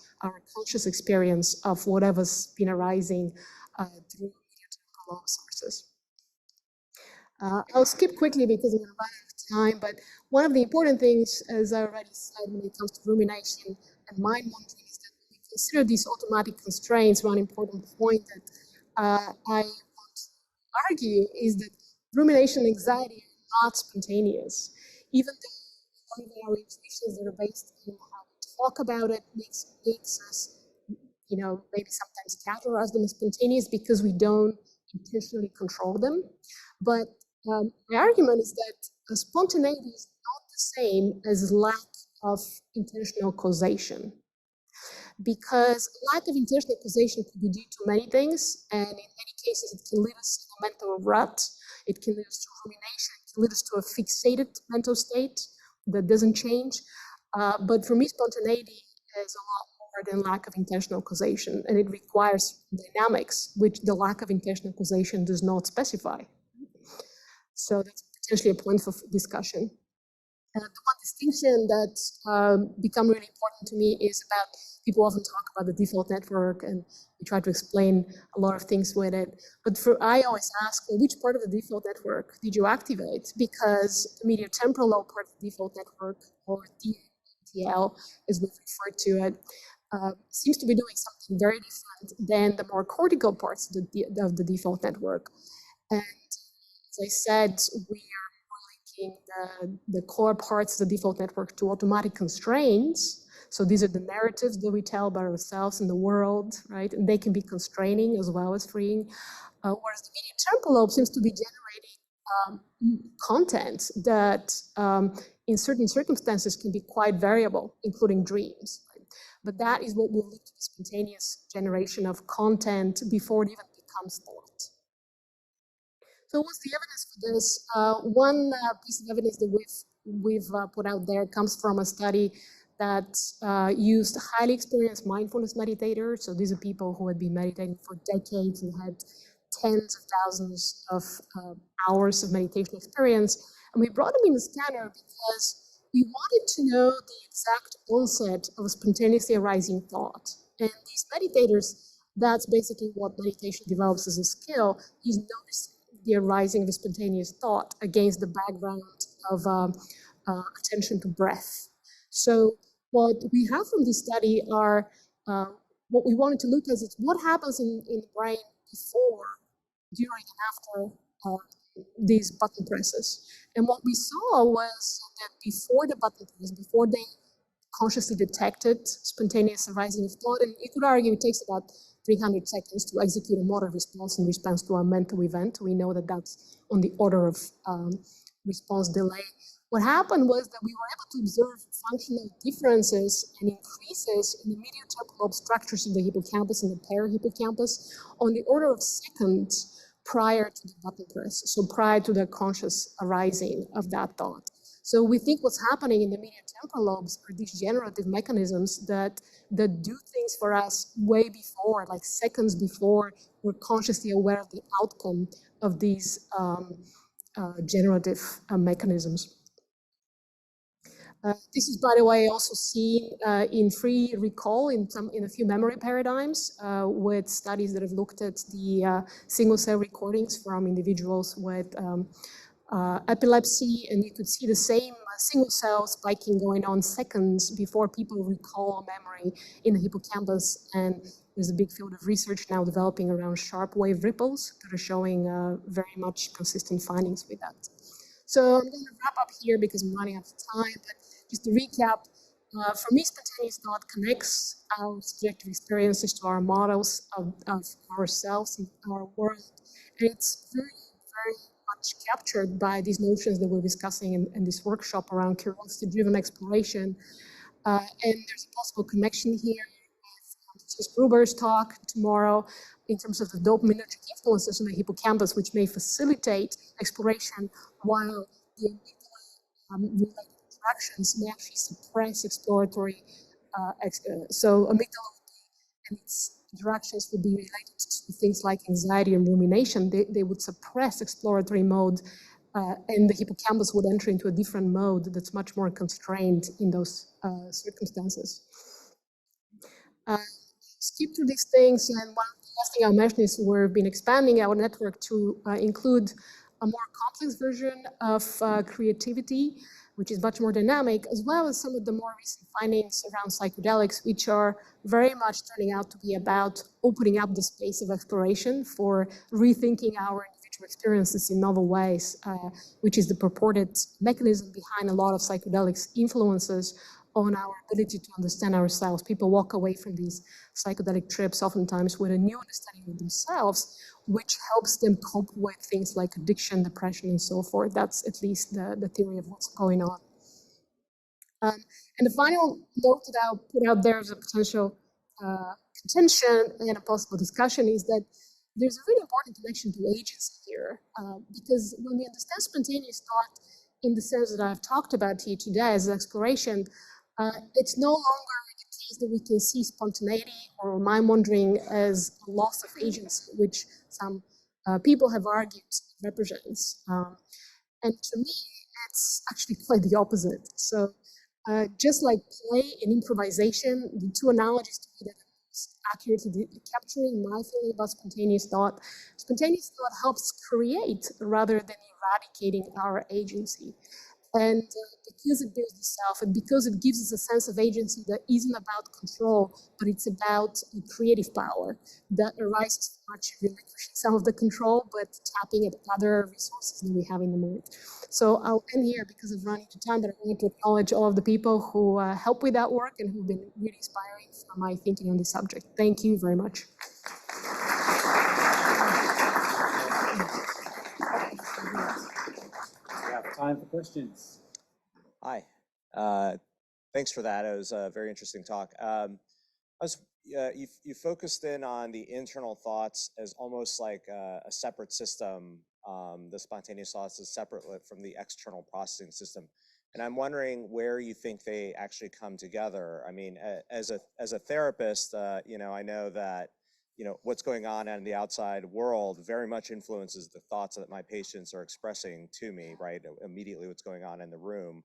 conscious experience of whatever's been arising through medial temporal lobe sources. I'll skip quickly because I'm going to run out of time, but one of the important things, as I already said, when it comes to rumination and mind wandering, is that when we consider these automatic constraints, one important point that I want to argue is that rumination and anxiety are not spontaneous. Even though our intuitions that are based on how we talk about it makes us, maybe sometimes categorize them as spontaneous because we don't intentionally control them. But my argument is that spontaneity is not the same as lack of intentional causation, because lack of intentional causation could be due to many things, and in many cases it can lead us to a mental rut, it can lead us to rumination, it can lead us to a fixated mental state that doesn't change. But for me, spontaneity is a lot more than lack of intentional causation, and it requires dynamics, which the lack of intentional causation does not specify. So that's potentially a point for discussion. The one distinction that become really important to me is about, people often talk about the default network and we try to explain a lot of things with it. But I always ask, well, which part of the default network did you activate? Because the medial temporal lobe part of the default network, or DTL as we refer to it, seems to be doing something very different than the more cortical parts of the default network. And As I said, we are linking the core parts of the default network to automatic constraints. So these are the narratives that we tell about ourselves and the world, right? And they can be constraining as well as freeing. Whereas the medium temporal lobe seems to be generating content that in certain circumstances can be quite variable, including dreams. Right? But that is what will lead to the spontaneous generation of content before it even becomes thought. So what's the evidence for this? One piece of evidence that we've put out there comes from a study that used highly experienced mindfulness meditators. So these are people who had been meditating for decades and had tens of thousands of hours of meditation experience. And we brought them in the scanner because we wanted to know the exact onset of a spontaneously arising thought. And these meditators, that's basically what meditation develops as a skill, is noticing the arising of a spontaneous thought against the background of attention to breath. So what we have from this study are, what we wanted to look at is what happens in the brain before, during, and after these button presses. And what we saw was that before the button press, before they consciously detected spontaneous arising of thought, and you could argue it takes about 300 seconds to execute a motor response in response to a mental event. We know that that's on the order of response delay. What happened was that we were able to observe functional differences and increases in the medial temporal lobe structures of the hippocampus and the parahippocampus on the order of seconds prior to the button press, so prior to the conscious arising of that thought. So we think what's happening in the medial temporal lobes are these generative mechanisms that do things for us way before, like seconds before we're consciously aware of the outcome of these generative mechanisms. This is, by the way, also seen in free recall in a few memory paradigms with studies that have looked at the single cell recordings from individuals with epilepsy, and you could see the same single cell spiking going on seconds before people recall memory in the hippocampus. And there's a big field of research now developing around sharp wave ripples that are showing very much consistent findings with that. So I'm going to wrap up here because I'm running out of time, but just to recap, for me, spontaneous thought connects our subjective experiences to our models of ourselves and our world. And it's very, very much captured by these notions that we're discussing in this workshop around curiosity-driven exploration. And there's a possible connection here with Gruber's talk tomorrow in terms of the dopaminergic influences on the hippocampus, which may facilitate exploration, while the related interactions may actually suppress exploratory. So amygdala and its interactions would be related to things like anxiety and rumination. They would suppress exploratory mode, and the hippocampus would enter into a different mode that's much more constrained in those circumstances. Skip through these things, and one last thing I'll mention is we've been expanding our network to include a more complex version of creativity, which is much more dynamic, as well as some of the more recent findings around psychedelics, which are very much turning out to be about opening up the space of exploration for rethinking our individual experiences in novel ways, which is the purported mechanism behind a lot of psychedelics influences on our ability to understand ourselves. People walk away from these psychedelic trips oftentimes with a new understanding of themselves, which helps them cope with things like addiction, depression, and so forth. That's at least the theory of what's going on. And the final note that I'll put out there as a potential contention and a possible discussion is that there's a really important connection to agency here, because when we understand spontaneous thought in the sense that I've talked about here today as exploration, it's no longer the case that we can see spontaneity or mind wandering as a loss of agency, which some people have argued represents. And to me, it's actually quite the opposite. So just like play and improvisation, the two analogies to me that are most accurately capturing my feeling about spontaneous thought helps create rather than eradicating our agency. And because it builds the self and because it gives us a sense of agency that isn't about control, but it's about creative power that arises from actually relinquishing some of the control, but tapping at other resources that we have in the moment. So I'll end here because of running out of time, but I want to acknowledge all of the people who help with that work and who've been really inspiring for my thinking on this subject. Thank you very much. We have time for questions. Hi. Thanks for that. It was a very interesting talk. You focused in on the internal thoughts as almost like a separate system. The spontaneous thoughts is separate from the external processing system. And I'm wondering where you think they actually come together. I mean, as a therapist, I know that what's going on in the outside world very much influences the thoughts that my patients are expressing to me, right? Immediately what's going on in the room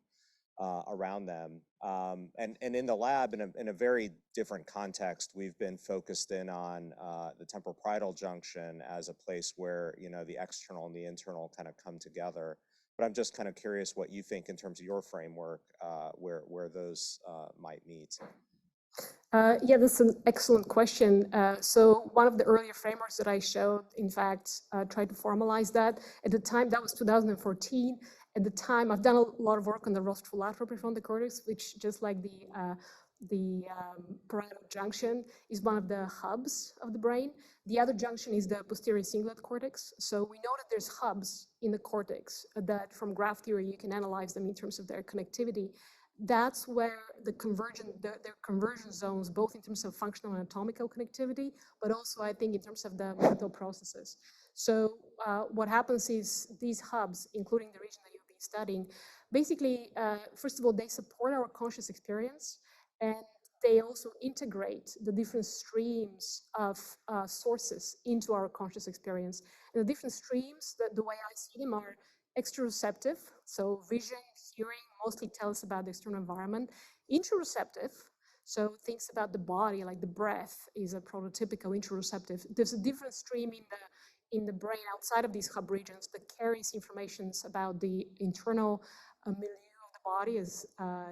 around them. And in the lab, in a very different context, we've been focused in on the temporal parietal junction as a place where, the external and the internal kind of come together. But I'm just kind of curious what you think in terms of your framework, where those might meet. Yeah, that's an excellent question. So one of the earlier frameworks that I showed, in fact, tried to formalize that. At the time, that was 2014. At the time, I've done a lot of work on the rostral-lateral prefrontal cortex, which, just like the parietal junction, is one of the hubs of the brain. The other junction is the posterior cingulate cortex. So we know that there's hubs in the cortex that, from graph theory, you can analyze them in terms of their connectivity. That's where their conversion zones, both in terms of functional and anatomical connectivity, but also I think in terms of the mental processes. So what happens is these hubs, including the region that you've been studying, basically, first of all, they support our conscious experience, and they also integrate the different streams of sources into our conscious experience. And the different streams, the way I see them, are exteroceptive, so vision, hearing, mostly tell us about the external environment. Interoceptive, so things about the body, like the breath is a prototypical interoceptive. There's a different stream in the brain outside of these hub regions that carries information about the internal milieu of the body, as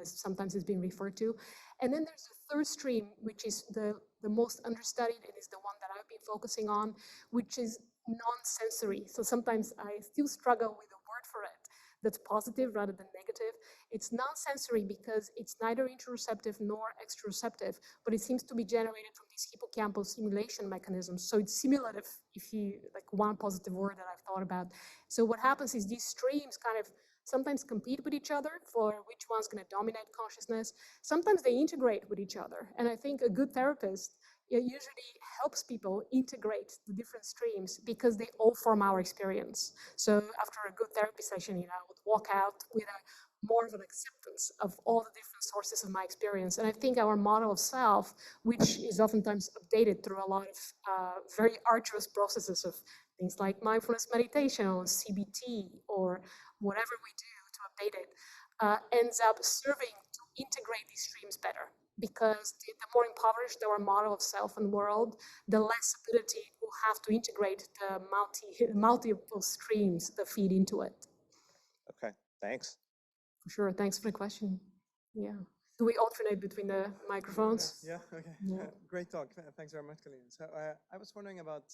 sometimes it's being referred to. And then there's a third stream, which is the most understudied, and is the one that I've been focusing on, which is non-sensory. So sometimes I still struggle with a word for it that's positive rather than negative. It's non-sensory because it's neither interoceptive nor exteroceptive, but it seems to be generated from these hippocampal simulation mechanisms. So it's simulative, if you like one positive word that I've thought about. So what happens is these streams kind of sometimes compete with each other for which one's going to dominate consciousness. Sometimes they integrate with each other. And I think a good therapist usually helps people integrate the different streams because they all form our experience. So after a good therapy session, I would walk out with more of an acceptance of all the different sources of my experience. And I think our model of self, which is oftentimes updated through a lot of very arduous processes of things like mindfulness meditation or CBT or whatever we do to update it, ends up serving to integrate these streams better. Because the more impoverished our model of self and world, the less ability we'll have to integrate the multiple streams that feed into it. Okay, thanks. For sure, thanks for the question. Yeah. Do we alternate between the microphones? Yeah, okay. Yeah. Great talk. Thanks very much, Colleen. So I was wondering about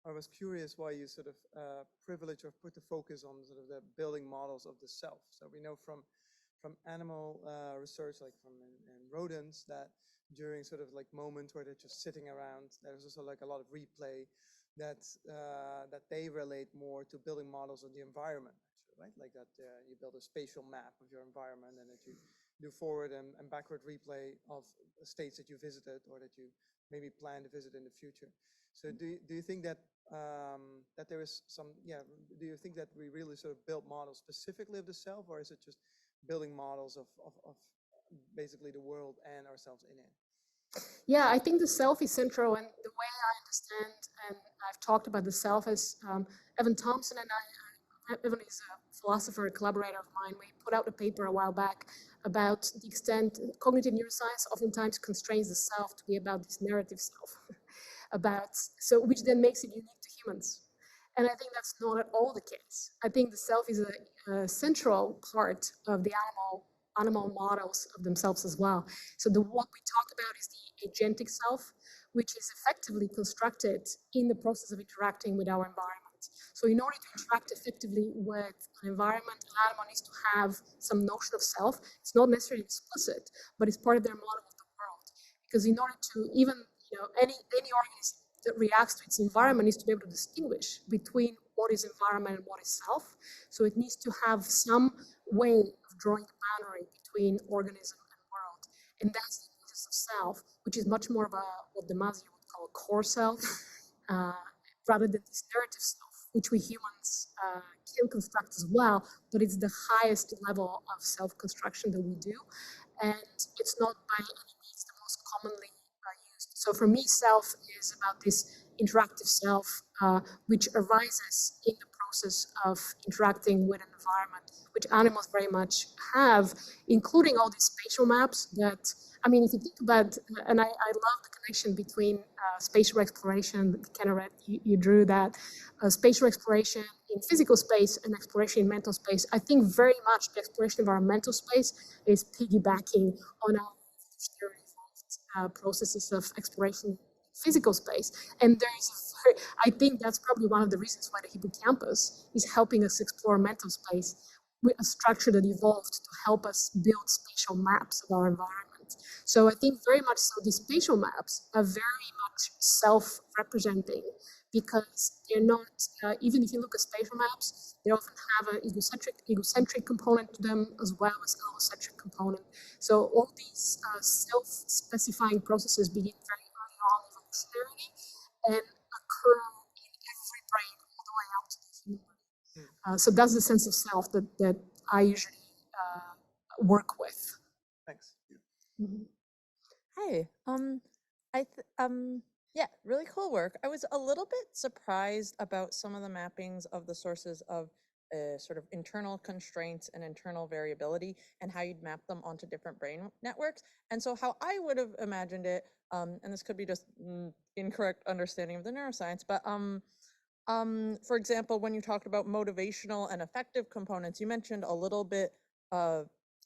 I was curious why you sort of privilege or put the focus on sort of the building models of the self. So we know from animal research, like from in rodents, that during sort of like moments where they're just sitting around, there's also like a lot of replay that they relate more to building models of the environment, actually, right? Like that you build a spatial map of your environment, and that you do forward and backward replay of states that you visited or that you maybe plan to visit in the future. So do you think that that there is some, do you think that we really sort of build models specifically of the self, or is it just building models of basically the world and ourselves in it? Yeah, I think the self is central, and the way I understand, and I've talked about the self, as Evan Thompson and I, Evan is a philosopher, a collaborator of mine, we put out a paper a while back about the extent cognitive neuroscience oftentimes constrains the self to be about this narrative self, which then makes it unique to humans. And I think that's not at all the case. I think the self is a central part of the animal models of themselves as well. So what we talk about is the agentic self, which is effectively constructed in the process of interacting with our environment. So in order to interact effectively with an environment, an animal needs to have some notion of self. It's not necessarily explicit, but it's part of their model of the world. Because in order to even, any organism that reacts to its environment needs to be able to distinguish between what is environment and what is self. So it needs to have some way of drawing the boundary between organism and world. And that's the process of self, which is much more of what Damasio would call a core self, rather than this narrative self, which we humans can construct as well, but it's the highest level of self-construction that we do. And it's not by any means the most commonly used. So for me, self is about this interactive self, which arises in the process of interacting with an environment, which animals very much have, including all these spatial maps that, I mean, if you think about, and I love the connection between spatial exploration, Kenneth, you drew that, spatial exploration in physical space and exploration in mental space. I think very much the exploration of our mental space is piggybacking on our processes of exploration in physical space. And I think that's probably one of the reasons why the hippocampus is helping us explore mental space with a structure that evolved to help us build spatial maps of our environment. So I think very much so these spatial maps are very much self-representing, because they're not, even if you look at spatial maps, they often have an egocentric component to them as well as an allocentric component. So all these self-specifying processes begin very early on evolutionarily and occur in every brain all the way up to the human brain. So that's the sense of self that I usually work with. Thanks. Mm-hmm. Hi. Yeah, really cool work. I was a little bit surprised about some of the mappings of the sources of sort of internal constraints and internal variability and how you'd map them onto different brain networks. And so how I would have imagined it, and this could be just incorrect understanding of the neuroscience, but for example, when you talked about motivational and affective components, you mentioned a little bit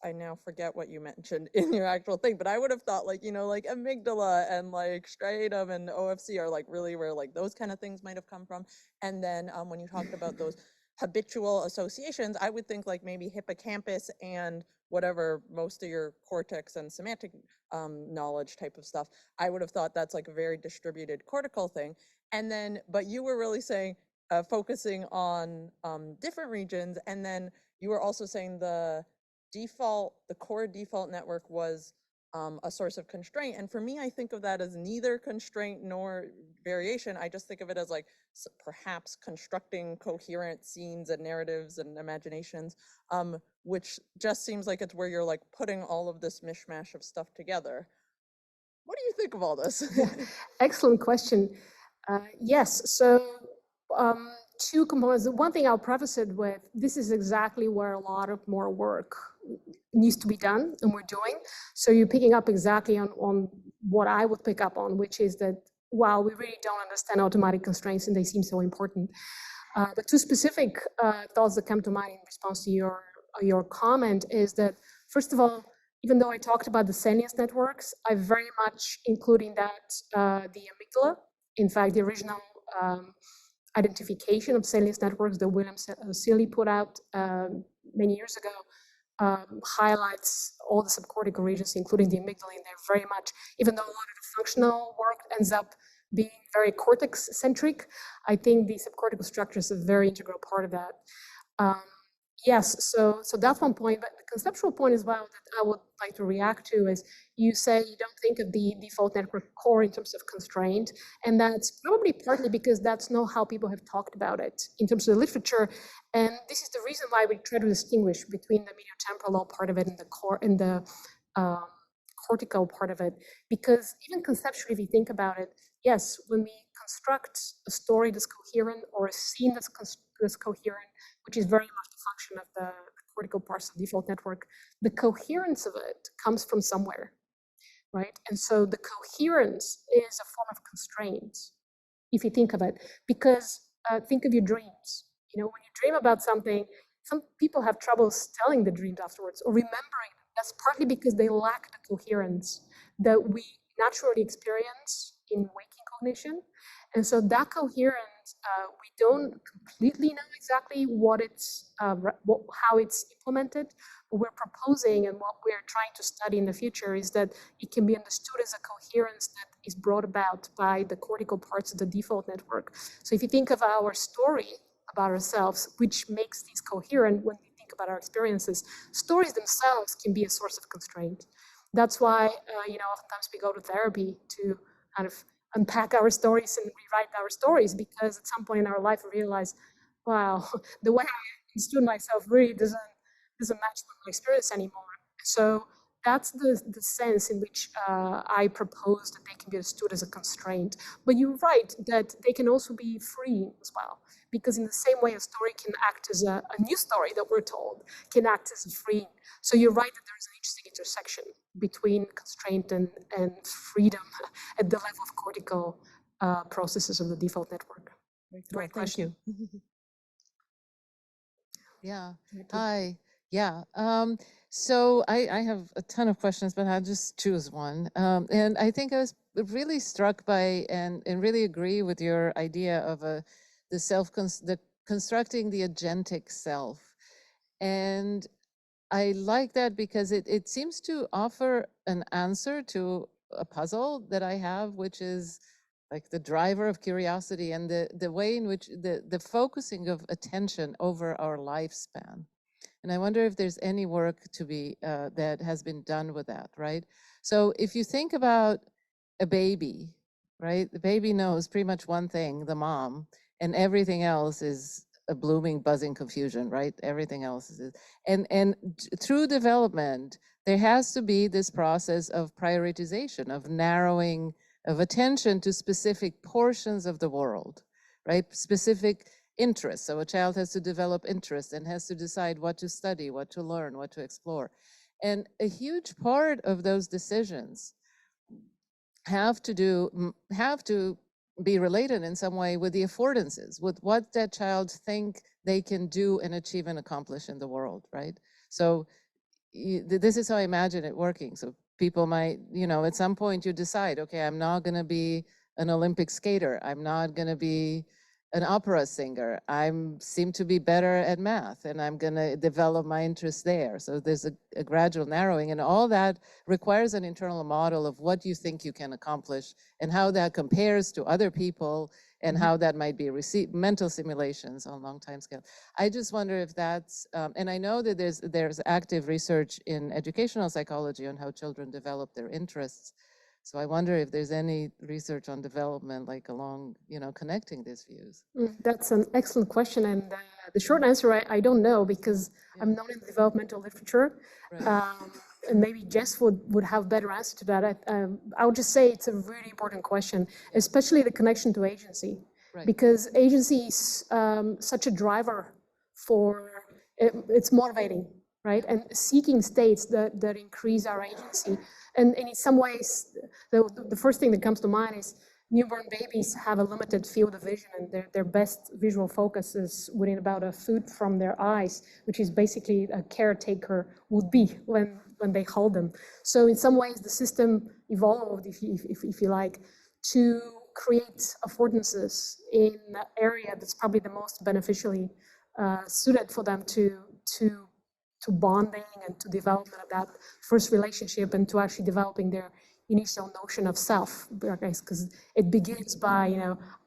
I now forget what you mentioned in your actual thing, but I would have thought like amygdala and like striatum and OFC are like really where like those kind of things might have come from. And then when you talked about those habitual associations, I would think like maybe hippocampus and whatever most of your cortex and semantic knowledge type of stuff, I would have thought that's like a very distributed cortical thing. And then, but you were really saying, focusing on different regions. And then you were also saying the core default network was a source of constraint. And for me, I think of that as neither constraint nor variation. I just think of it as like perhaps constructing coherent scenes and narratives and imaginations, which just seems like it's where you're like putting all of this mishmash of stuff together. What do you think of all this? Excellent question. Yes, so two components. The one thing I'll preface it with, this is exactly where a lot of more work needs to be done, and we're doing. So you're picking up exactly on what I would pick up on, which is that while we really don't understand automatic constraints and they seem so important, the two specific thoughts that come to mind in response to your comment is that, first of all, even though I talked about the salience networks, I very much include in that the amygdala. In fact, the original identification of salience networks that William Seeley put out many years ago highlights all the subcortical regions, including the amygdala in there very much, even though a lot of the functional work ends up being very cortex-centric. I think the subcortical structure is a very integral part of that. Yes, so that's one point, but the conceptual point as well that I would like to react to is you say you don't think of the default network core in terms of constraint, and that's probably partly because that's not how people have talked about it in terms of the literature, and this is the reason why we try to distinguish between the mediotemporal part of it and the core and the cortical part of it, because even conceptually, if you think about it, yes, when we construct a story that's coherent or a scene that's coherent, which is very much the function of the cortical parts of the default network, the coherence of it comes from somewhere, right? And so the coherence is a form of constraint, if you think of it, because think of your dreams. You know, when you dream about something, some people have troubles telling the dreams afterwards or remembering them. That's partly because they lack the coherence that we naturally experience in waking cognition. And so that coherence, we don't completely know exactly what it's, how it's implemented, but we're proposing, and what we're trying to study in the future is that it can be understood as a coherence that is brought about by the cortical parts of the default network. So if you think of our story about ourselves, which makes these coherent when we think about our experiences, stories themselves can be a source of constraint. That's why, oftentimes we go to therapy to kind of unpack our stories and rewrite our stories, because at some point in our life we realize, wow, the way I understood myself really doesn't match my experience anymore. So that's the sense in which I propose that they can be understood as a constraint. But you're right that they can also be free as well, because in the same way a story can act as a new story that we're told, can act as a free. So you're right that there's an interesting intersection between constraint and freedom at the level of cortical processes of the default network. Great question. Thank you. Yeah. Hi. Yeah. So I have a ton of questions, but I'll just choose one. And I think I was really struck by and really agree with your idea of the constructing the agentic self. And I like that because it seems to offer an answer to a puzzle that I have, which is like the driver of curiosity and the way in which the focusing of attention over our lifespan. And I wonder if there's any work to be that has been done with that, right? So if you think about a baby, right? The baby knows pretty much one thing, the mom, and everything else is a blooming, buzzing confusion, right? Everything else is, and through development, there has to be this process of prioritization, of narrowing of attention to specific portions of the world, right? Specific interests. So a child has to develop interest and has to decide what to study, what to learn, what to explore. And a huge part of those decisions have to be related in some way with the affordances, with what that child think they can do and achieve and accomplish in the world, right? So this is how I imagine it working. So people might, at some point you decide, okay, I'm not going to be an Olympic skater. I'm not going to be an opera singer. I seem to be better at math, and I'm going to develop my interest there. So there's a gradual narrowing, and all that requires an internal model of what you think you can accomplish and how that compares to other people and how that might be received, mental simulations on long time scale. I just wonder if that's, and I know that there's active research in educational psychology on how children develop their interests. So I wonder if there's any research on development, like along, connecting these views. That's an excellent question. And the short answer, I don't know, because I'm not in developmental literature. Right. And maybe Jess would have better answer to that. I would just say it's a really important question, especially the connection to agency. Right. Because agency is such a driver for, it's motivating, right? And seeking states that increase our agency. And in some ways, the first thing that comes to mind is newborn babies have a limited field of vision, and their best visual focus is within about a foot from their eyes, which is basically a caretaker would be when they hold them. So in some ways, the system evolved, if you like, to create affordances in an area that's probably the most beneficially suited for them to bonding and to development of that first relationship, and to actually developing their initial notion of self, because it begins by,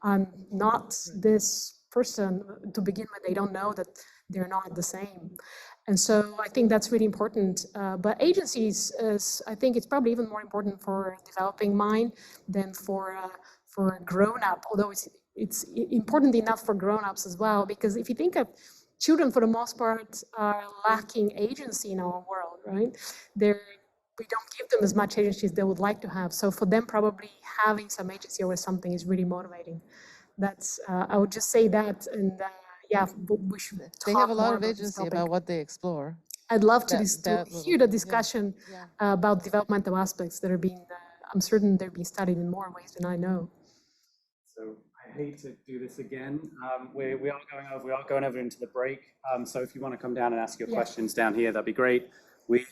I'm not this person to begin with. They don't know that they're not the same. And so I think that's really important. But agencies, I think it's probably even more important for a developing mind than for a grown-up, although it's important enough for grown-ups as well, because if you think of children, for the most part, are lacking agency in our world, right? We don't give them as much agency as they would like to have. So for them, probably having some agency over something is really motivating. That's, I would just say that, and we should talk They have a lot more of agency about what they explore. I'd love to hear the discussion about developmental aspects that are being, I'm certain they're being studied in more ways than I know. So I hate to do this again. We are going over into the break. So if you want to come down and ask your questions down here, that'd be great. We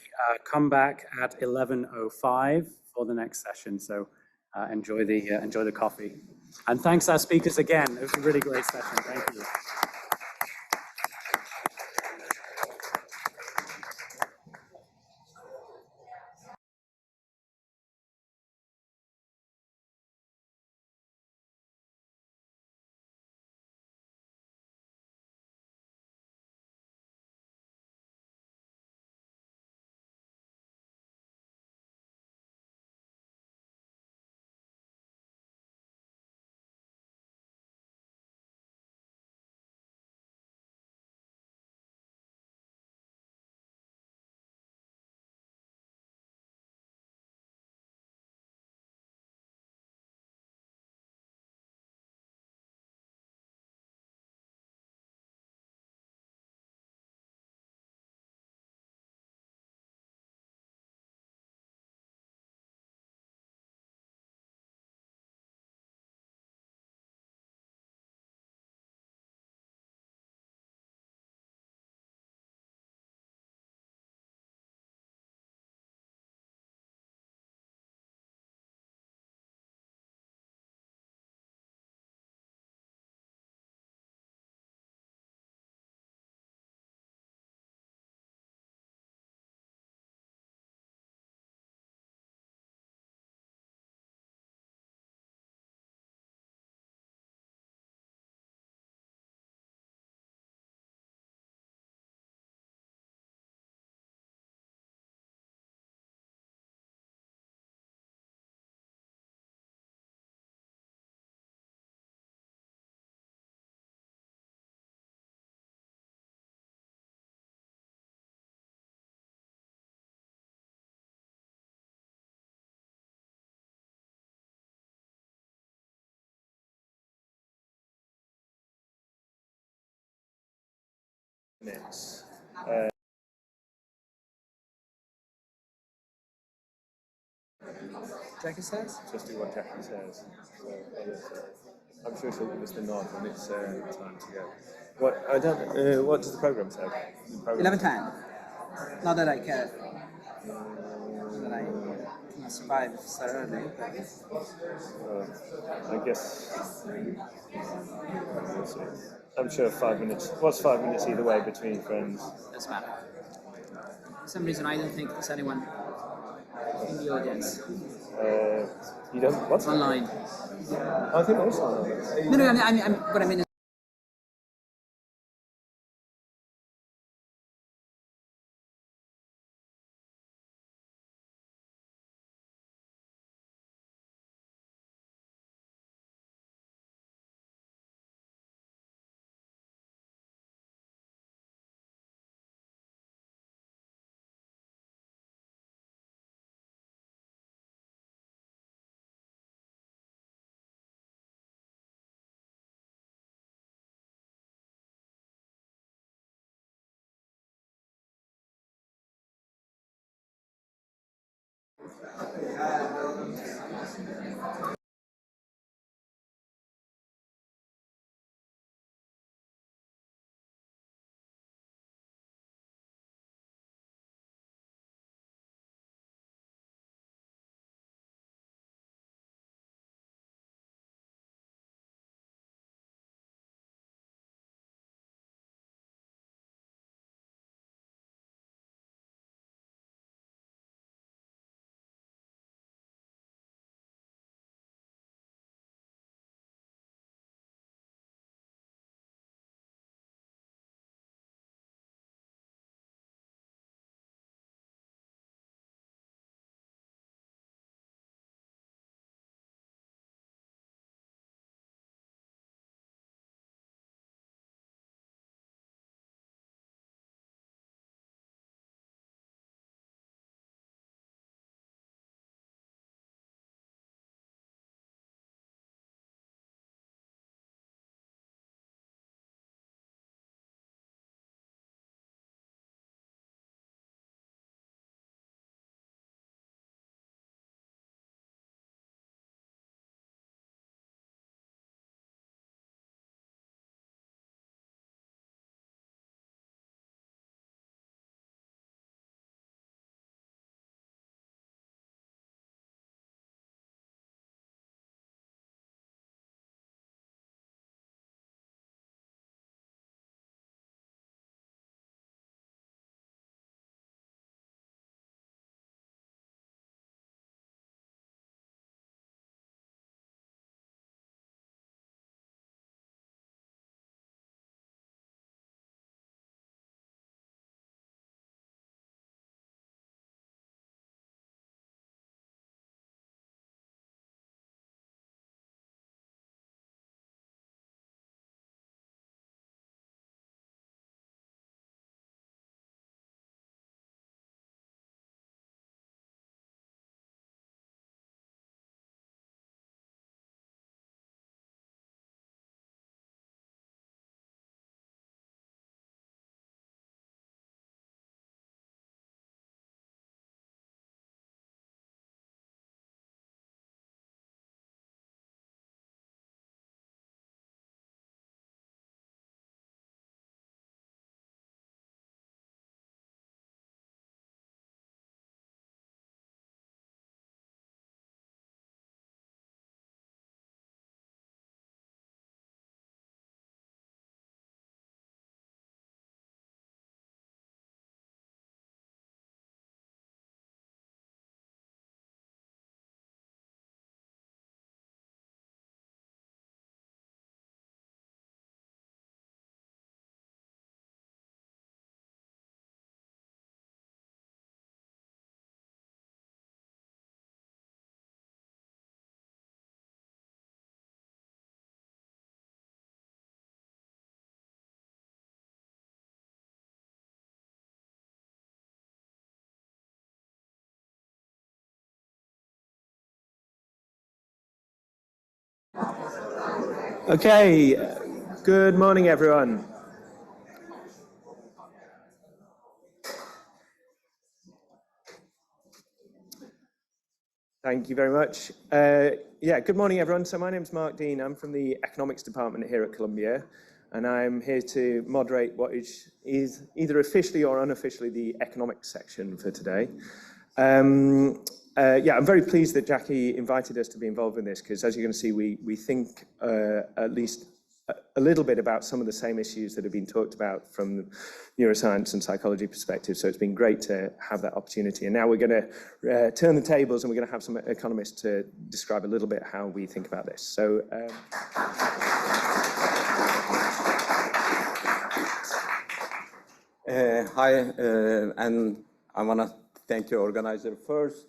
come back at 11:05 for the next session. So enjoy the coffee. And thanks our speakers again. It was a really great session. Thank you. minutes. Jackie says? Just do what Jackie says. So, I'm sure she'll give us the nod when it's time to go. What does the program say? 11:10. Not that I care. That I can survive so early. I guess. We'll see. I'm sure 5 minutes. What's 5 minutes either way between friends? Doesn't matter. For some reason, I don't think there's anyone in the audience. You don't? What? Online. I think there is online. No, what I mean is Okay, good morning, everyone. Thank you very much. Yeah, good morning, everyone. So my name is Mark Dean. I'm from the economics department here at Columbia, and I'm here to moderate what is either officially or unofficially the economics section for today. Yeah, I'm very pleased that Jackie invited us to be involved in this, because as you're going to see, we think at least a little bit about some of the same issues that have been talked about from the neuroscience and psychology perspective. So it's been great to have that opportunity. And now we're going to turn the tables, and we're going to have some economists to describe a little bit how we think about this. So. Hi, and I want to thank the organizer first.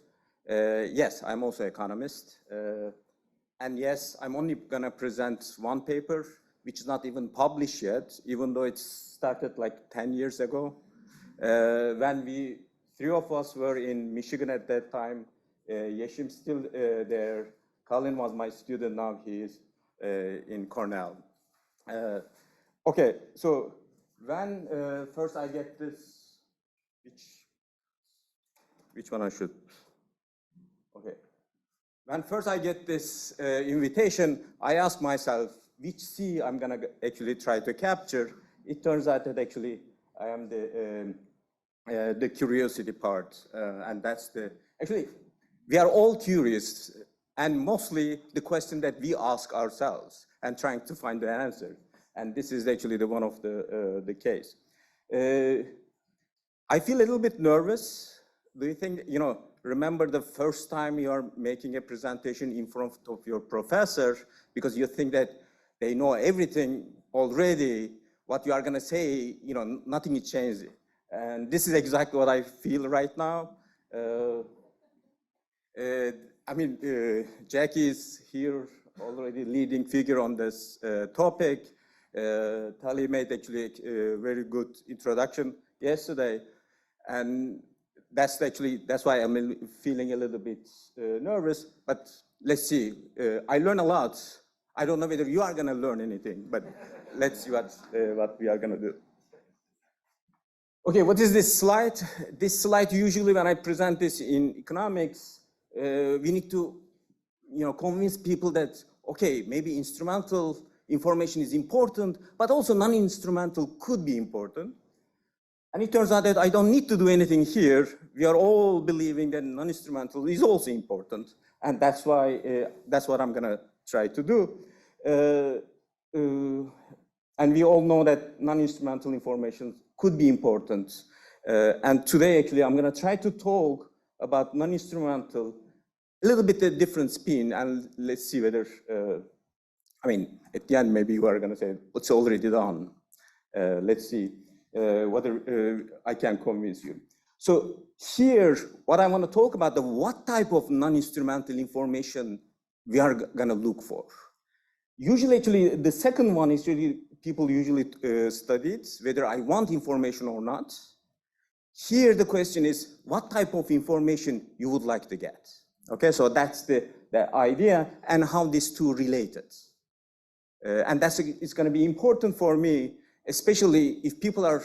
Yes, I'm also an economist. And yes, I'm only going to present one paper, which is not even published yet, even though it started like 10 years ago. When three of us were in Michigan at that time, Yeshim's still there. Colin was my student, now he is in Cornell. Okay, so when first I get this, which one I should, okay. When first I get this invitation, I ask myself, which C I'm gonna actually try to capture. It turns out that actually I am the curiosity part, and that's actually, we are all curious, and mostly the question that we ask ourselves and trying to find the answer. And this is actually one of the case. I feel a little bit nervous. Do you think, remember the first time you are making a presentation in front of your professor because you think that they know everything already, what you are gonna say, nothing is changed. And this is exactly what I feel right now. Jackie is here already leading figure on this topic. Tali made actually a very good introduction yesterday. And that's why I'm feeling a little bit nervous, but let's see. I learn a lot. I don't know whether you are gonna learn anything, but let's see what we are gonna do. Okay, what is this slide? This slide, usually when I present this in economics, we need to convince people that, okay, maybe instrumental information is important, but also non-instrumental could be important. And it turns out that I don't need to do anything here. We are all believing that non-instrumental is also important. And that's why, that's what I'm gonna try to do. And we all know that non-instrumental information could be important. And today, actually, I'm gonna try to talk about non-instrumental, a little bit a different spin, and let's see whether, at the end, maybe you are gonna say, it's already done. Let's see whether I can convince you. So here, what I wanna talk about, what type of non-instrumental information we are gonna look for. Usually, actually, the second one is really, people usually studied, whether I want information or not. Here, the question is, what type of information you would like to get? Okay, so that's the idea, and how these two related. And it's gonna be important for me, especially if people are